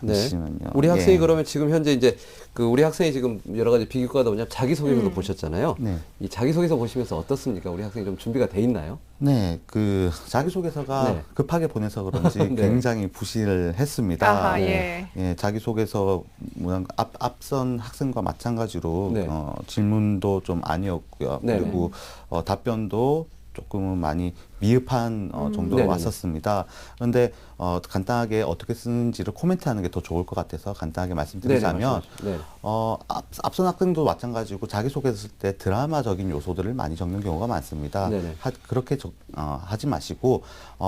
잠시만요. 우리 학생이 예. 그러면 지금 현재 이제 우리 학생이 지금 여러 가지 비교과다 보냐 자기소개서도 보셨잖아요. 네. 이 자기소개서 보시면서 어떻습니까? 우리 학생이 좀 준비가 돼 있나요? 네, 그 자기소개서가 네. 급하게 보내서 그런지 네. 굉장히 부실을 했습니다. 아하, 예. 예, 자기소개서 앞선 학생과 마찬가지로 네. 질문도 좀 아니었고요. 네네. 그리고 답변도 조금은 많이 미흡한 정도로 네네네. 왔었습니다. 그런데 간단하게 어떻게 쓰는지를 코멘트하는 게 더 좋을 것 같아서 간단하게 말씀드리자면 네. 앞선 학생도 마찬가지고 자기소개서 쓸 때 드라마적인 요소들을 많이 적는 경우가 많습니다. 네네. 그렇게 하지 마시고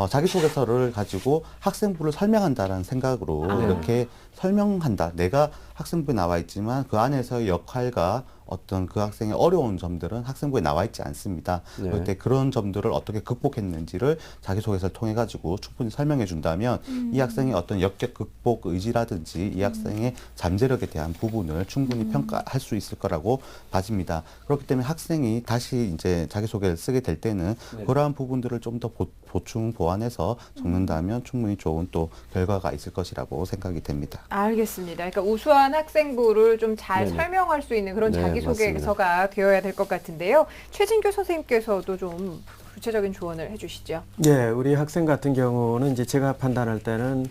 자기소개서를 가지고 학생부를 설명한다라는 생각으로 이렇게 설명한다. 내가 학생부에 나와 있지만 그 안에서의 역할과 어떤 그 학생의 어려운 점들은 학생부에 나와 있지 않습니다. 네. 그럴 때 그런 점들을 어떻게 극복했는지를 자기소개서를 통해 가지고 충분히 설명해 준다면 이 학생의 어떤 역격 극복 의지라든지 이 학생의 잠재력에 대한 부분을 충분히 평가할 수 있을 거라고 봐집니다. 그렇기 때문에 학생이 다시 이제 자기소개를 쓰게 될 때는 네. 그러한 부분들을 좀 더 보충 보완해서 적는다면 충분히 좋은 또 결과가 있을 것이라고 생각이 됩니다. 알겠습니다. 그러니까 우수한 학생부를 좀 잘 네네. 설명할 수 있는 그런 네, 자기소개서가 되어야 될 것 같은데요. 최진규 선생님께서도 좀 구체적인 조언을 해주시죠. 예, 우리 학생 같은 경우는 이제 제가 판단할 때는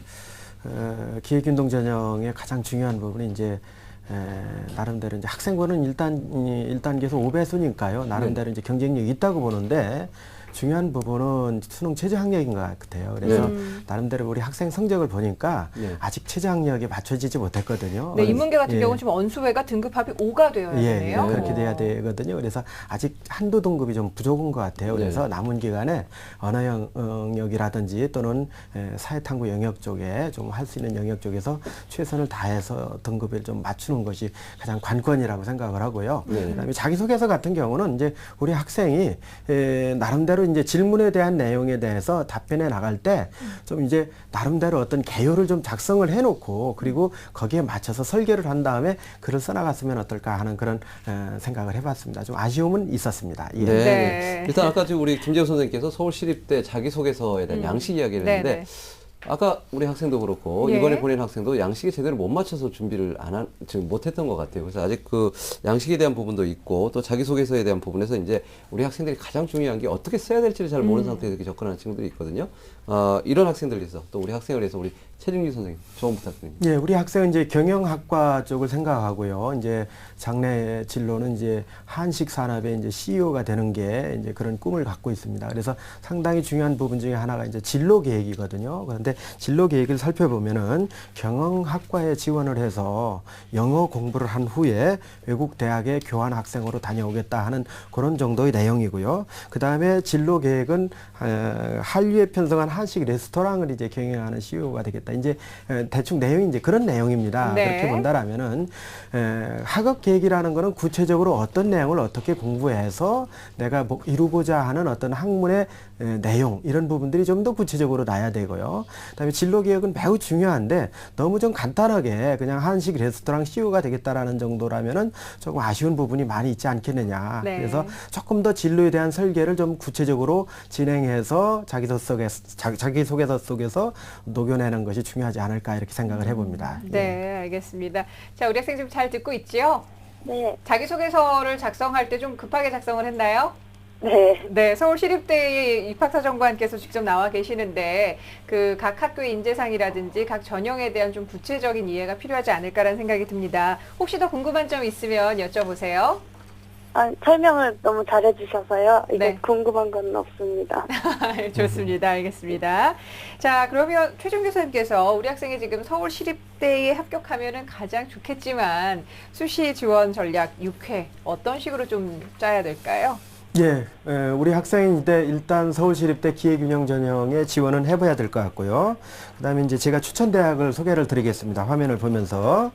기획운동 전형의 가장 중요한 부분이 이제 나름대로 이제 학생부는 1단계에서 5배수니까요. 나름대로 이제 경쟁력이 있다고 보는데 중요한 부분은 수능 최저 학력인 것 같아요. 그래서 나름대로 우리 학생 성적을 보니까 아직 최저 학력에 맞춰지지 못했거든요. 네, 인문계 같은 경우는 지금 언수회가 등급합이 5가 되어야 되네요. 그렇게 돼야 되거든요. 그래서 아직 한두 등급이 좀 부족한 것 같아요. 그래서 남은 기간에 언어 영역이라든지 또는 사회탐구 영역 쪽에 좀 할 수 있는 영역 쪽에서 최선을 다해서 등급을 좀 맞추는 것이 가장 관건이라고 생각을 하고요. 그다음에 자기소개서 같은 경우는 이제 우리 학생이 나름대로 이제 질문에 대한 내용에 대해서 답변해 나갈 때 좀 이제 나름대로 어떤 개요를 좀 작성을 해놓고 그리고 거기에 맞춰서 설계를 한 다음에 글을 써나갔으면 어떨까 하는 그런 생각을 해봤습니다. 좀 아쉬움은 있었습니다. 예. 네. 일단 아까 지금 우리 김재우 선생님께서 서울시립대 자기소개서에 대한 양식 이야기를 했는데 아까 우리 학생도 그렇고 이번에 보낸 학생도 양식에 제대로 못 맞춰서 준비를 지금 못했던 것 같아요. 그래서 아직 그 양식에 대한 부분도 있고 또 자기소개서에 대한 부분에서 이제 우리 학생들이 가장 중요한 게 어떻게 써야 될지를 잘 모르는 상태에서 이렇게 접근하는 친구들이 있거든요. 이런 학생들 위해서 또 우리 학생을 위해서 우리 최진규 선생님 조언 부탁드립니다. 예, 우리 학생은 이제 경영학과 쪽을 생각하고요. 이제 장래 진로는 이제 한식 산업의 이제 CEO가 되는 게 이제 그런 꿈을 갖고 있습니다. 그래서 상당히 중요한 부분 중에 하나가 이제 진로 계획이거든요. 그런데 진로 계획을 살펴보면은 경영학과에 지원을 해서 영어 공부를 한 후에 외국 대학에 교환 학생으로 다녀오겠다 하는 그런 정도의 내용이고요. 그 다음에 진로 계획은 한류에 편성한 한식 레스토랑을 이제 경영하는 CEO가 되겠다. 이제 대충 내용이 이제 그런 내용입니다. 그렇게 본다라면은 학업 계획이라는 거는 구체적으로 어떤 내용을 어떻게 공부해서 내가 이루고자 하는 어떤 학문의 내용 이런 부분들이 좀 더 구체적으로 나야 되고요. 그다음에 진로 계획은 매우 중요한데 너무 좀 간단하게 그냥 한식 레스토랑 CEO가 되겠다라는 정도라면은 조금 아쉬운 부분이 많이 있지 않겠느냐. 그래서 조금 더 진로에 대한 설계를 좀 구체적으로 진행해서 자기소개서 속에서 녹여내는 것이 중요하지 않을까 이렇게 생각을 해봅니다. 네, 알겠습니다. 자, 우리 학생 좀 잘 듣고 있지요? 네. 자기소개서를 작성할 때 좀 급하게 작성을 했나요? 네. 네, 서울시립대의 입학사정관께서 직접 나와 계시는데 그 각 학교의 인재상이라든지 각 전형에 대한 좀 구체적인 이해가 필요하지 않을까라는 생각이 듭니다. 혹시 더 궁금한 점 있으면 여쭤보세요. 설명을 너무 잘해주셔서요. 이제 네. 궁금한 건 없습니다. 좋습니다. 알겠습니다. 자, 그러면 최종규 선생님께서 우리 학생이 지금 서울시립대에 합격하면은 가장 좋겠지만 수시 지원 전략 6회 어떤 식으로 좀 짜야 될까요? 예, 우리 학생이 이제 일단 서울시립대 기획운영 전형에 지원은 해봐야 될 것 같고요. 그 다음에 이제 제가 추천 대학을 소개를 드리겠습니다. 화면을 보면서.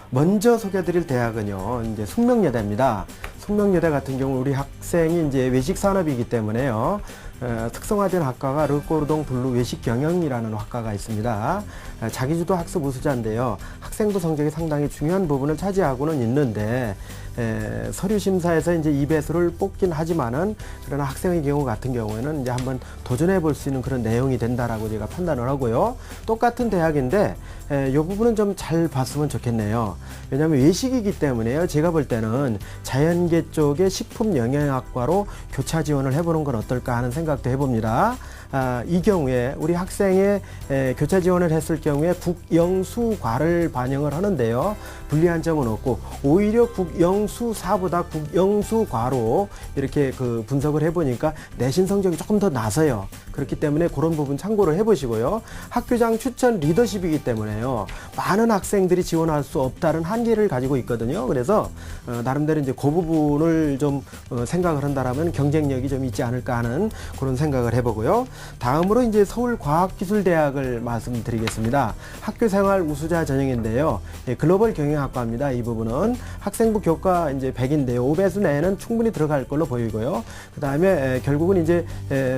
먼저 소개드릴 대학은요, 이제 숙명여대입니다. 숙명여대 같은 경우 우리 학생이 이제 외식 산업이기 때문에요. 특성화된 학과가 르꼬르동 블루 외식 경영이라는 학과가 있습니다. 자기주도 학습 우수자인데요. 학생부 성적이 상당히 중요한 부분을 차지하고는 있는데 서류 심사에서 이제 2배수를 뽑긴 하지만은 그러나 학생의 경우 같은 경우에는 이제 한번 도전해 볼 수 있는 그런 내용이 된다라고 제가 판단을 하고요. 똑같은 대학인데 이 부분은 좀 잘 봤으면 좋겠네요. 왜냐하면 외식이기 때문에요. 제가 볼 때는 자연계 쪽의 식품영양학과로 교차 지원을 해보는 건 어떨까 하는 생각도 해봅니다. 이 경우에 우리 학생의 교차 지원을 했을 경우에 국영수과를 반영을 하는데요. 불리한 점은 없고 오히려 국영수사보다 국영수과로 이렇게 그 분석을 해보니까 내신 성적이 조금 더 나서요. 그렇기 때문에 그런 부분 참고를 해보시고요. 학교장 추천 리더십이기 때문에요. 많은 학생들이 지원할 수 없다는 한계를 가지고 있거든요. 그래서 나름대로 이제 그 부분을 좀 생각을 한다라면 경쟁력이 좀 있지 않을까 하는 그런 생각을 해보고요. 다음으로 이제 서울과학기술대학을 말씀드리겠습니다. 학교생활 우수자 전형인데요. 글로벌 경영학과입니다. 이 부분은 학생부 교과 이제 100인데요. 5배수 내에는 충분히 들어갈 걸로 보이고요. 그 다음에 결국은 이제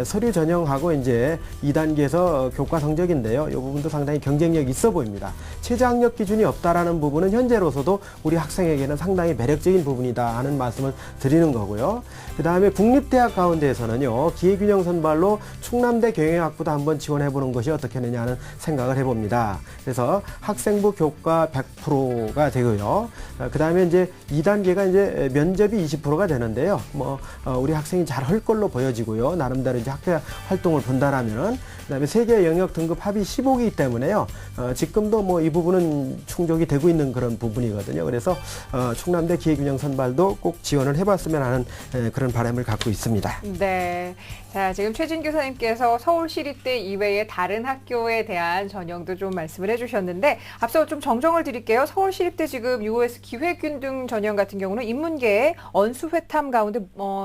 서류 전형하고 이제 2단계에서 교과 성적인데요. 이 부분도 상당히 경쟁력이 있어 보입니다. 최저학력 기준이 없다라는 부분은 현재로서도 우리 학생에게는 상당히 매력적인 부분이다 하는 말씀을 드리는 거고요. 그 다음에 국립대학 가운데에서는요. 기회균형 선발로 충남대 경영학부도 한번 지원해보는 것이 어떻겠느냐 하는 생각을 해봅니다. 그래서 학생부 교과 100%가 되고요. 그 다음에 이제 2단계가 이제 면접이 20%가 되는데요. 우리 학생이 잘 할 걸로 보여지고요. 나름대로 이제 학교 활동을 본다라면은 그다음에 세계 영역 등급 합이 15기이기 때문에요. 지금도 뭐 이 부분은 충족이 되고 있는 그런 부분이거든요. 그래서 충남대 기회균형 선발도 꼭 지원을 해봤으면 하는 그런 바람을 갖고 있습니다. 네. 자, 지금 최진 교사님께서 서울시립대 이외의 다른 학교에 대한 전형도 좀 말씀을 해주셨는데 앞서 좀 정정을 드릴게요. 서울시립대 지금 UOS 기회균등 전형 같은 경우는 인문계의 언수회탐 가운데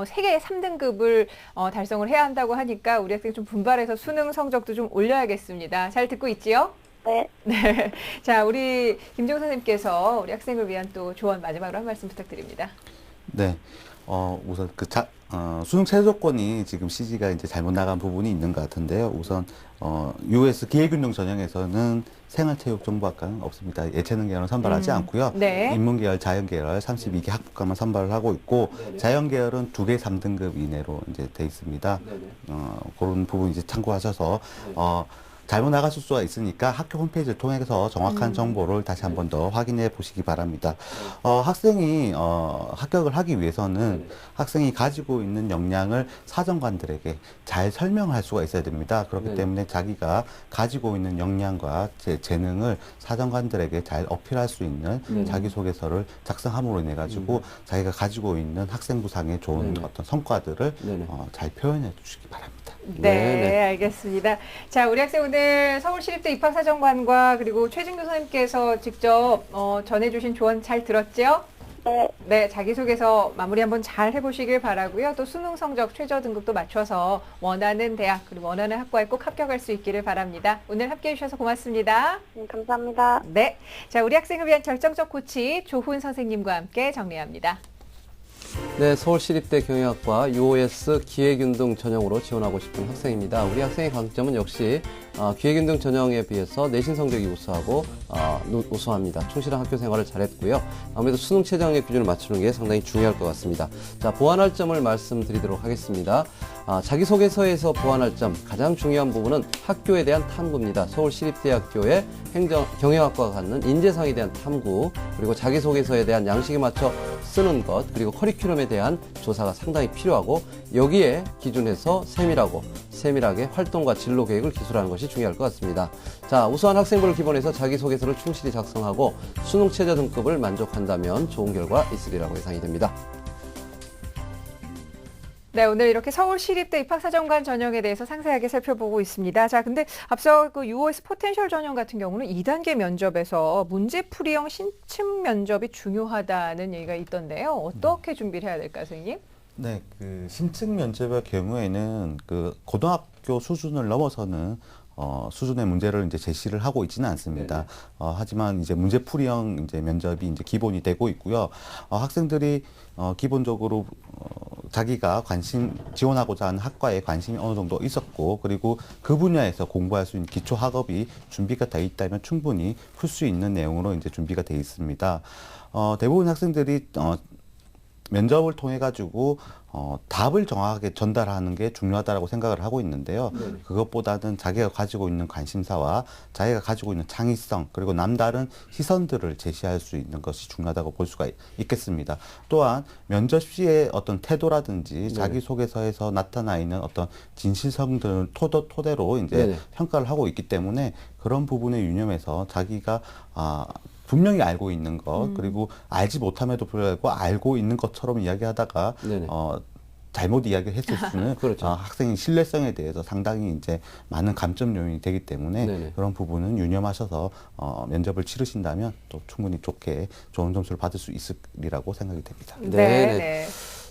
세계 3등급을 달성을 해야 한다고 하니까 우리 학생 좀 분발해서 수능 성적도 좀 올려야겠습니다. 잘 듣고 있지요? 네. 네. 자, 우리 김정우 선생님께서 우리 학생을 위한 또 조언 마지막으로 한 말씀 부탁드립니다. 네. 우선 수능 최저 조건이 지금 CG가 이제 잘못 나간 부분이 있는 것 같은데요. 우선 US 기회균등 전형에서는 생활체육정보학과는 없습니다. 예체능 계열은 선발하지 않고요. 네. 인문계열, 자연계열 32개 학부과만 선발을 하고 있고 자연계열은 2개 3등급 이내로 이제 돼 있습니다. 그런 부분 이제 참고하셔서 잘못 나갔을 수가 있으니까 학교 홈페이지를 통해서 정확한 정보를 다시 한 번 더 확인해 보시기 바랍니다. 학생이 합격을 하기 위해서는 학생이 가지고 있는 역량을 사정관들에게 잘 설명할 수가 있어야 됩니다. 그렇기 때문에 자기가 가지고 있는 역량과 재능을 사정관들에게 잘 어필할 수 있는 자기소개서를 작성함으로 인해 가지고 자기가 가지고 있는 학생부상의 좋은 어떤 성과들을 잘 표현해 주시기 바랍니다. 네, 알겠습니다. 자, 우리 학생 오늘 서울시립대 입학사정관과 그리고 최진 교사님께서 직접 전해주신 조언 잘 들었죠? 네. 네, 자기소개서 마무리 한번 잘 해보시길 바라고요. 또 수능 성적 최저 등급도 맞춰서 원하는 대학 그리고 원하는 학과에 꼭 합격할 수 있기를 바랍니다. 오늘 함께해 주셔서 고맙습니다. 감사합니다. 네, 자, 우리 학생을 위한 결정적 코치 조훈 선생님과 함께 정리합니다. 네, 서울시립대 경영학과 UOS 기회균등 전형으로 지원하고 싶은 학생입니다. 우리 학생의 강점은 역시 기회균등 전형에 비해서 내신 성적이 우수하고 우수합니다. 충실한 학교 생활을 잘했고요. 아무래도 수능 최저학력 기준을 맞추는 게 상당히 중요할 것 같습니다. 자, 보완할 점을 말씀드리도록 하겠습니다. 자기소개서에서 보완할 점 가장 중요한 부분은 학교에 대한 탐구입니다. 서울시립대학교의 경영학과가 갖는 인재상에 대한 탐구, 그리고 자기소개서에 대한 양식에 맞춰 쓰는 것, 그리고 커리큘럼에 대한 조사가 상당히 필요하고 여기에 기준해서 세밀하게 활동과 진로 계획을 기술하는 것이 중요할 것 같습니다. 자, 우수한 학생부를 기본해서 자기소개서를 충실히 작성하고 수능 최저 등급을 만족한다면 좋은 결과 있으리라고 예상이 됩니다. 네, 오늘 이렇게 서울시립대 입학사정관 전형에 대해서 상세하게 살펴보고 있습니다. 자, 근데 앞서 그 UOS 포텐셜 전형 같은 경우는 2단계 면접에서 문제풀이형 신층 면접이 중요하다는 얘기가 있던데요. 어떻게 준비를 해야 될까요, 선생님? 네, 그 심층 면접의 경우에는 그 고등학교 수준을 넘어서는 수준의 문제를 이제 제시를 하고 있지는 않습니다. 하지만 이제 문제풀이형 이제 면접이 이제 기본이 되고 있고요. 학생들이 기본적으로 자기가 지원하고자 하는 학과에 관심이 어느 정도 있었고, 그리고 그 분야에서 공부할 수 있는 기초 학업이 준비가 돼 있다면 충분히 풀 수 있는 내용으로 이제 준비가 돼 있습니다. 대부분 학생들이 면접을 통해 가지고 답을 정확하게 전달하는 게 중요하다고 생각을 하고 있는데요. 그것보다는 자기가 가지고 있는 관심사와 자기가 가지고 있는 창의성 그리고 남다른 시선들을 제시할 수 있는 것이 중요하다고 볼 수가 있겠습니다. 또한 면접 시의 어떤 태도라든지 자기소개서에서 나타나 있는 어떤 진실성 등을 토대로 이제 평가를 하고 있기 때문에 그런 부분에 유념해서 자기가 분명히 알고 있는 것 그리고 알지 못함에도 불구하고 알고 있는 것처럼 이야기하다가 잘못 이야기를 했을 수는 그렇죠. 학생의 신뢰성에 대해서 상당히 이제 많은 감점 요인이 되기 때문에 그런 부분은 유념하셔서 면접을 치르신다면 또 충분히 좋은 점수를 받을 수 있으리라고 생각이 됩니다. 네.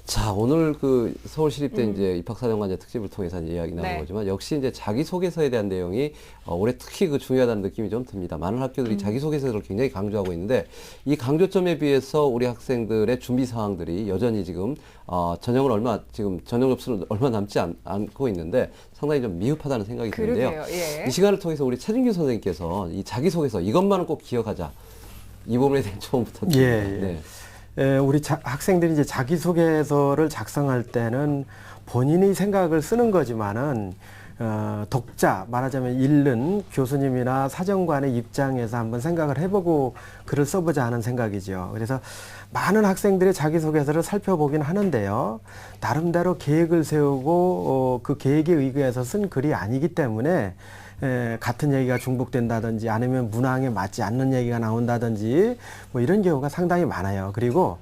자, 오늘 그 서울시립대 이제 입학사정관제 특집을 통해서 이야기 나온 거지만 역시 이제 자기소개서에 대한 내용이 올해 특히 그 중요하다는 느낌이 좀 듭니다. 많은 학교들이 자기소개서를 굉장히 강조하고 있는데 이 강조점에 비해서 우리 학생들의 준비 사항들이 여전히 지금 전형 접수는 얼마 남지 않고 있는데 상당히 좀 미흡하다는 생각이 드는데요. 이 시간을 통해서 우리 최진규 선생님께서 이 자기소개서 이것만은 꼭 기억하자. 이 부분에 대한 조언 부탁드립니다. 우리 학생들이 이제 자기소개서를 작성할 때는 본인이 생각을 쓰는 거지만은 독자, 말하자면 읽는 교수님이나 사정관의 입장에서 한번 생각을 해보고 글을 써보자 하는 생각이죠. 그래서 많은 학생들이 자기소개서를 살펴보긴 하는데요. 나름대로 계획을 세우고 그 계획에 의거해서 쓴 글이 아니기 때문에 같은 얘기가 중복된다든지 아니면 문항에 맞지 않는 얘기가 나온다든지 뭐 이런 경우가 상당히 많아요. 그리고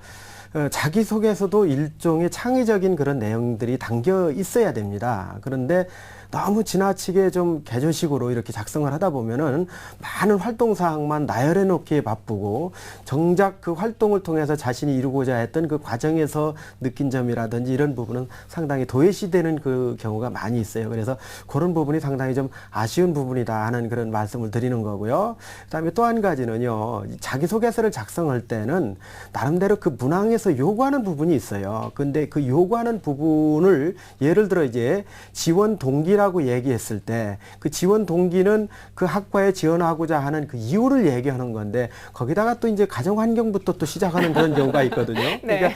자기소개서도 일종의 창의적인 그런 내용들이 담겨 있어야 됩니다. 그런데 너무 지나치게 좀 개조식으로 이렇게 작성을 하다 보면은 많은 활동사항만 나열해 놓기에 바쁘고 정작 그 활동을 통해서 자신이 이루고자 했던 그 과정에서 느낀 점이라든지 이런 부분은 상당히 도외시되는 그 경우가 많이 있어요. 그래서 그런 부분이 상당히 좀 아쉬운 부분이다 하는 그런 말씀을 드리는 거고요. 그다음에 또 한 가지는요. 자기소개서를 작성할 때는 나름대로 그 문항에서 요구하는 부분이 있어요. 근데 그 요구하는 부분을 예를 들어 이제 지원 동기 라고 얘기했을 때 그 지원 동기는 그 학과에 지원하고자 하는 그 이유를 얘기하는 건데 거기다가 또 이제 가정 환경부터 또 시작하는 그런 경우가 있거든요. 그러니까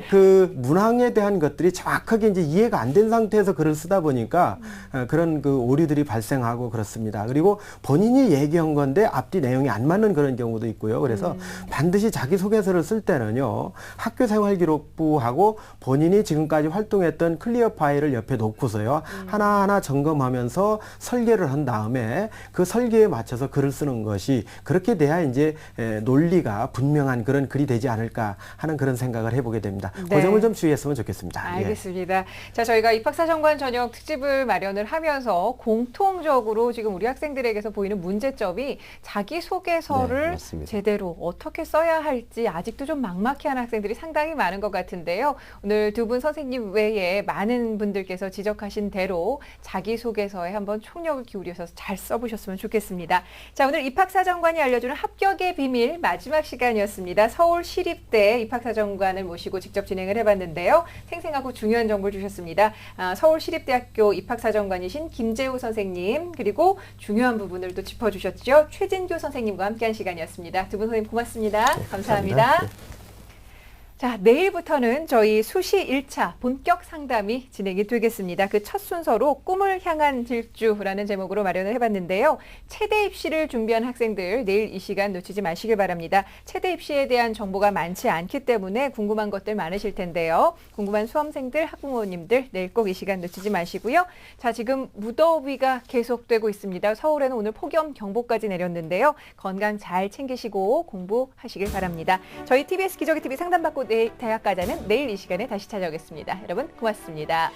그 문항에 대한 것들이 정확하게 이제 이해가 안 된 상태에서 글을 쓰다 보니까 그런 그 오류들이 발생하고 그렇습니다. 그리고 본인이 얘기한 건데 앞뒤 내용이 안 맞는 그런 경우도 있고요. 그래서 반드시 자기소개서를 쓸 때는요. 학교생활기록부하고 본인이 지금까지 활동했던 클리어 파일을 옆에 놓고서요. 하나하나 점검하면서 설계를 한 다음에 그 설계에 맞춰서 글을 쓰는 것이 그렇게 돼야 이제 논리가 분명한 그런 글이 되지 않을까 하는 그런 생각을 해보게 됩니다. 그 점을 좀 주의했으면 좋겠습니다. 알겠습니다. 자, 저희가 입학사정관 전형 특집을 마련을 하면서 공통적으로 지금 우리 학생들에게서 보이는 문제점이 자기소개서를 제대로 어떻게 써야 할지 아직도 좀 막막해하는 학생들이 상당히 많은 것 같은데요. 오늘 두 분 선생님 외에 많은 분들께서 지적하신 대로 자기소개서에 한번 총력을 기울여서 잘 써보셨으면 좋겠습니다. 자, 오늘 입학사정관이 알려주는 합격의 비밀 마지막 시간이었습니다. 서울시립대 입학사정관을 모시고 직접 진행을 해봤는데요. 생생하고 중요한 정보를 주셨습니다. 서울시립대학교 입학사정관이신 김재우 선생님 그리고 중요한 부분을 또 짚어주셨죠. 최진규 선생님과 함께한 시간이었습니다. 두 분 선생님 고맙습니다. 감사합니다. 자, 내일부터는 저희 수시 1차 본격 상담이 진행이 되겠습니다. 그 첫 순서로 꿈을 향한 질주라는 제목으로 마련을 해봤는데요. 체대 입시를 준비한 학생들 내일 이 시간 놓치지 마시길 바랍니다. 체대 입시에 대한 정보가 많지 않기 때문에 궁금한 것들 많으실 텐데요. 궁금한 수험생들, 학부모님들 내일 꼭 이 시간 놓치지 마시고요. 자, 지금 무더위가 계속되고 있습니다. 서울에는 오늘 폭염 경보까지 내렸는데요. 건강 잘 챙기시고 공부하시길 바랍니다. 저희 TBS 기적의 TV 상담받고 대학가자는 내일 이 시간에 다시 찾아오겠습니다. 여러분 고맙습니다.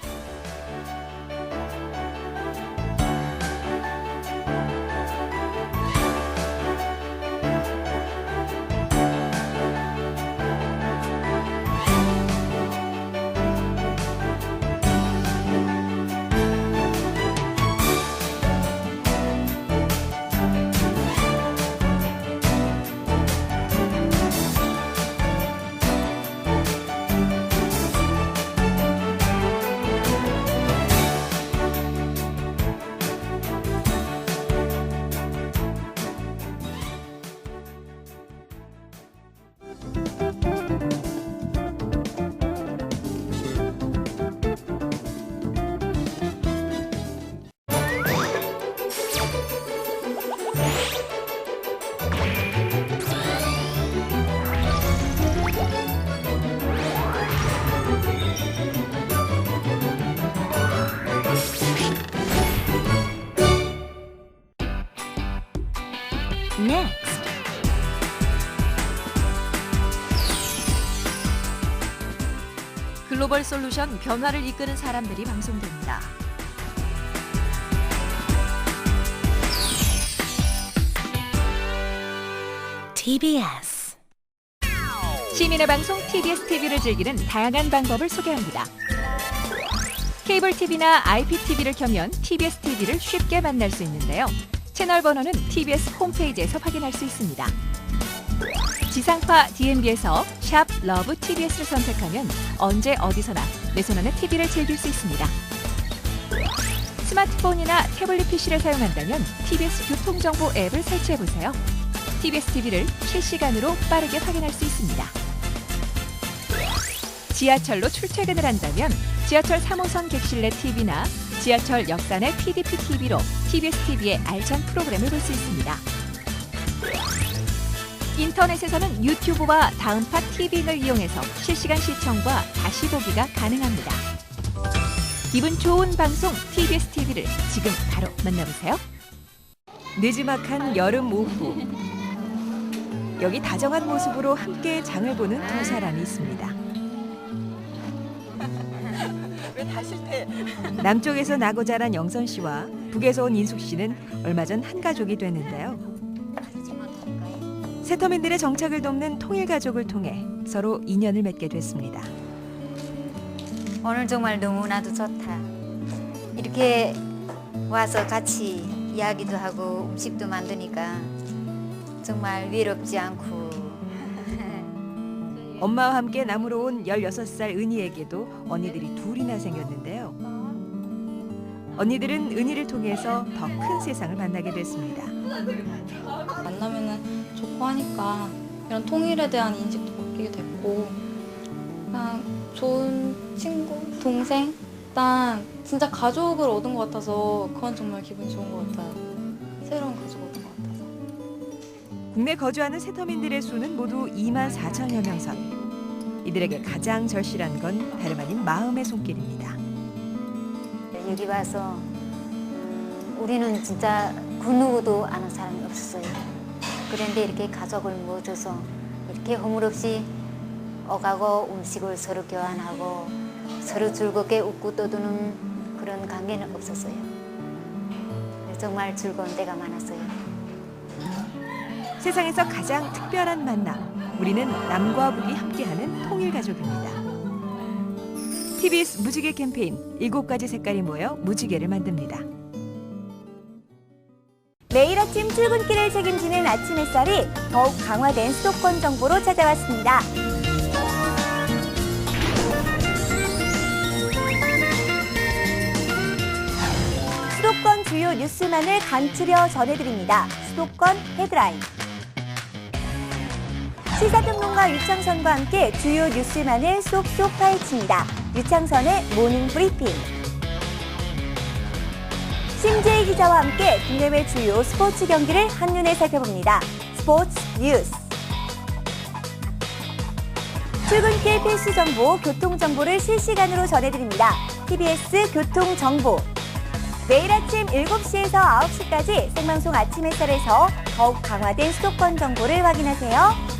글로벌 솔루션 변화를 이끄는 사람들이 방송됩니다. TBS 시민의 방송 TBS TV를 즐기는 다양한 방법을 소개합니다. 케이블 TV나 IPTV를 켜면 TBS TV를 쉽게 만날 수 있는데요. 채널 번호는 TBS 홈페이지에서 확인할 수 있습니다. 지상파 DMB에서 샵 러브 TBS를 선택하면 언제 어디서나 내 손안에 TV를 즐길 수 있습니다. 스마트폰이나 태블릿 PC를 사용한다면 TBS 교통정보 앱을 설치해보세요. TBS TV를 실시간으로 빠르게 확인할 수 있습니다. 지하철로 출퇴근을 한다면 지하철 3호선 객실 내 TV나 지하철 역사 내 PDP TV로 TBS TV의 알찬 프로그램을 볼 수 있습니다. 인터넷에서는 유튜브와 다음파 TV를 이용해서 실시간 시청과 다시 보기가 가능합니다. 기분 좋은 방송 TBS TV를 지금 바로 만나보세요. 느지막한 여름 오후. 여기 다정한 모습으로 함께 장을 보는 두 사람이 있습니다. 남쪽에서 나고 자란 영선 씨와 북에서 온 인숙 씨는 얼마 전 한 가족이 됐는데요. 세터민들의 정착을 돕는 통일 가족을 통해 서로 인연을 맺게 됐습니다. 오늘 정말 너무나도 좋다. 이렇게 와서 같이 이야기도 하고 음식도 만드니까 정말 외롭지 않고. 엄마와 함께 남으로 온 16살 은희에게도 언니들이 둘이나 생겼는데요. 언니들은 은희를 통해서 더 큰 세상을 만나게 됐습니다. 만나면은 좋고 하니까 이런 통일에 대한 인식도 바뀌게 됐고, 그냥 좋은 친구, 동생, 일단 진짜 가족을 얻은 것 같아서 그건 정말 기분이 좋은 것 같아요. 새로운 가족 얻은 것 같아서. 국내 거주하는 세터민들의 수는 모두 24,000여 명 선. 이들에게 가장 절실한 건 다름 아닌 마음의 손길입니다. 여기 와서 우리는 진짜 그 누구도 아는 사람이 없었어요. 그런데 이렇게 가족을 모아줘서 이렇게 허물없이 오가고 음식을 서로 교환하고 서로 즐겁게 웃고 떠드는 그런 관계는 없었어요. 정말 즐거운 때가 많았어요. 세상에서 가장 특별한 만남. 우리는 남과 북이 함께하는 통일가족입니다. TBS 무지개 캠페인 7가지 색깔이 모여 무지개를 만듭니다. 매일 아침 출근길을 책임지는 아침 햇살이 더욱 강화된 수도권 정보로 찾아왔습니다. 수도권 주요 뉴스만을 간추려 전해드립니다. 수도권 헤드라인. 시사평론가 유창선과 함께 주요 뉴스만을 쏙쏙 파헤칩니다. 유창선의 모닝 브리핑. 심재희 기자와 함께 국내외 주요 스포츠 경기를 한눈에 살펴봅니다. 스포츠 뉴스. 출근길 필수 정보, 교통 정보를 실시간으로 전해드립니다. TBS 교통 정보. 매일 아침 7시에서 9시까지 생방송 아침 햇살에서 더욱 강화된 수도권 정보를 확인하세요.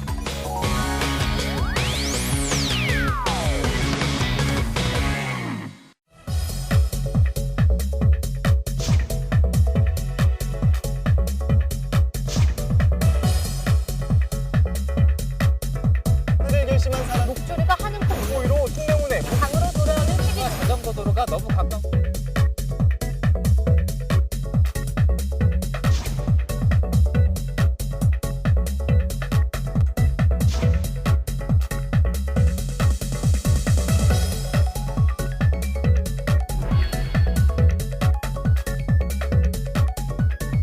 목줄이가 하는 폭포위로 충명문에 강으로 돌아오는 TBS 자전거 도로가 너무 가까워.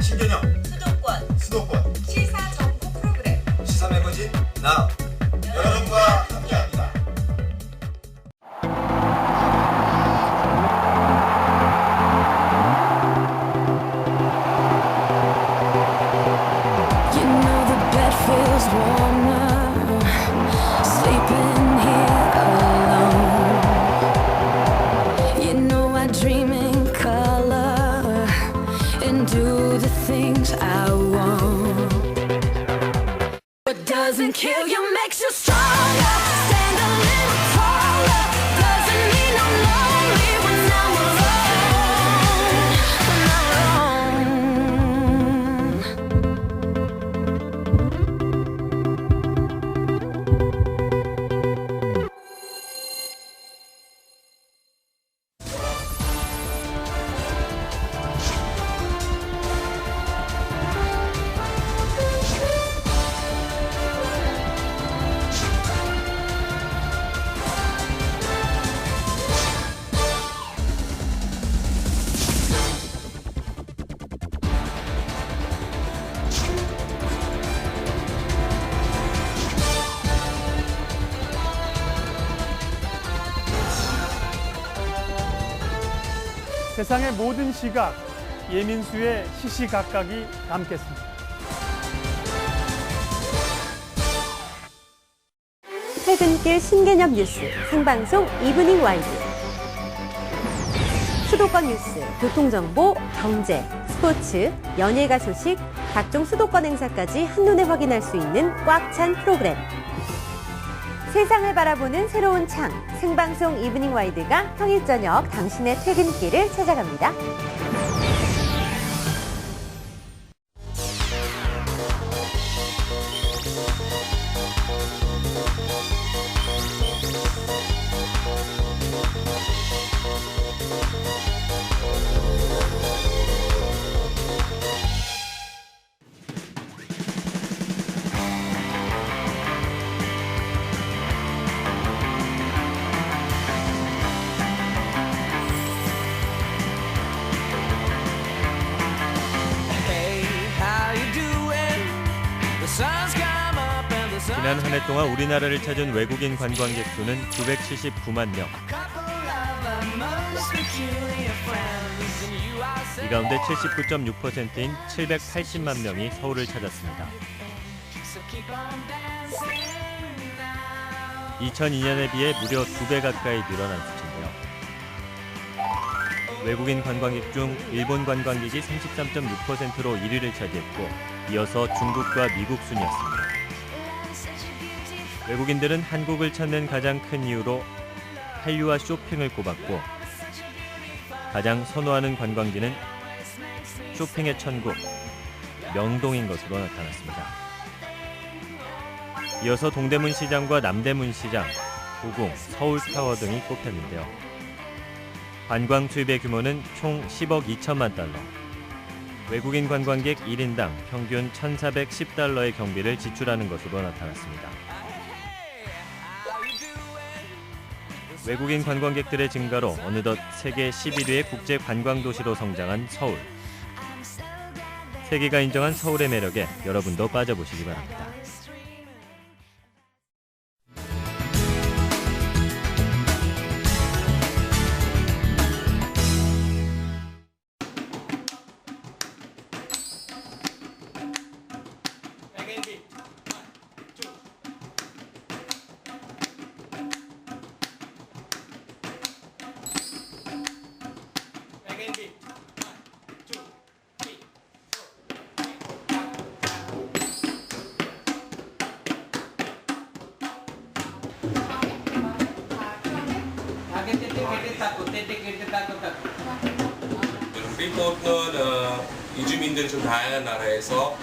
신개념 수도권 시사 정보 프로그램 시사 매거진 나우 여러분과 함께합니다. 세상의 모든 시각, 예민수의 시시각각이 담겠습니다. 퇴근길 신개념 뉴스 생방송 이브닝 와이드. 수도권 뉴스, 교통정보, 경제, 스포츠, 연예가 소식, 각종 수도권 행사까지 한눈에 확인할 수 있는 꽉 찬 프로그램. 세상을 바라보는 새로운 창, 생방송 이브닝 와이드가 평일 저녁 당신의 퇴근길을 찾아갑니다. 지난 한 해 동안 우리나라를 찾은 외국인 관광객 수는 979만 명. 이 가운데 79.6%인 780만 명이 서울을 찾았습니다. 2002년에 비해 무려 2배 가까이 늘어난 수치인데요. 외국인 관광객 중 일본 관광객이 33.6%로 1위를 차지했고 이어서 중국과 미국 순이었습니다. 외국인들은 한국을 찾는 가장 큰 이유로 한류와 쇼핑을 꼽았고 가장 선호하는 관광지는 쇼핑의 천국, 명동인 것으로 나타났습니다. 이어서 동대문 시장과 남대문 시장, 고궁, 서울타워 등이 꼽혔는데요. 관광 수입의 규모는 총 10억 2천만 달러, 외국인 관광객 1인당 평균 1,410달러의 경비를 지출하는 것으로 나타났습니다. 외국인 관광객들의 증가로 어느덧 세계 11위의 국제 관광도시로 성장한 서울. 세계가 인정한 서울의 매력에 여러분도 빠져보시기 바랍니다. 프리포트는 이주민들이 좀 다양한 나라에서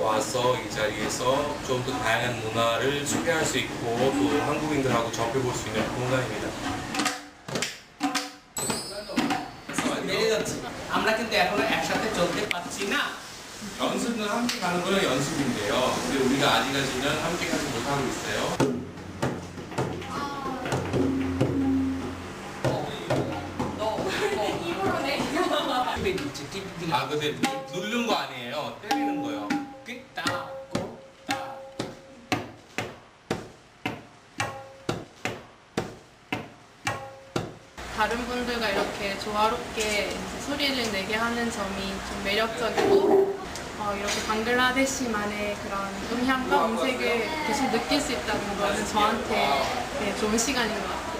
와서 이 자리에서 좀 더 다양한 문화를 소개할 수 있고 또 한국인들하고 접해볼 수 있는 공간입니다. 연습은 함께 가는 거는 연습인데요. 근데 우리가 아직까지는 함께 가지 못하고 있어요. 아, 근데 누르는 거 아니에요. 때리는 거요. 다른 분들과 이렇게 조화롭게 이제 소리를 내게 하는 점이 좀 매력적이고 이렇게 방글라데시만의 그런 음향과 음색을 계속 느낄 수 있다는 것은 저한테 좋은 시간인 것 같아요.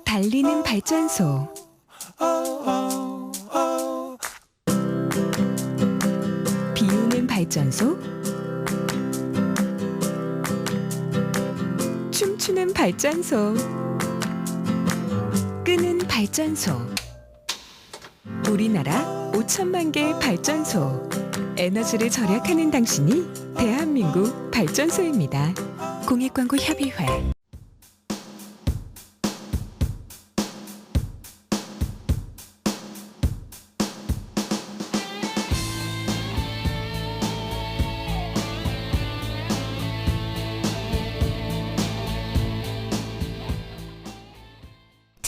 달리는 발전소. 비우는 발전소. 춤추는 발전소. 끄는 발전소. 우리나라 5천만 개의 발전소. 에너지를 절약하는 당신이 대한민국 발전소입니다. 공익광고협의회.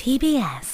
TBS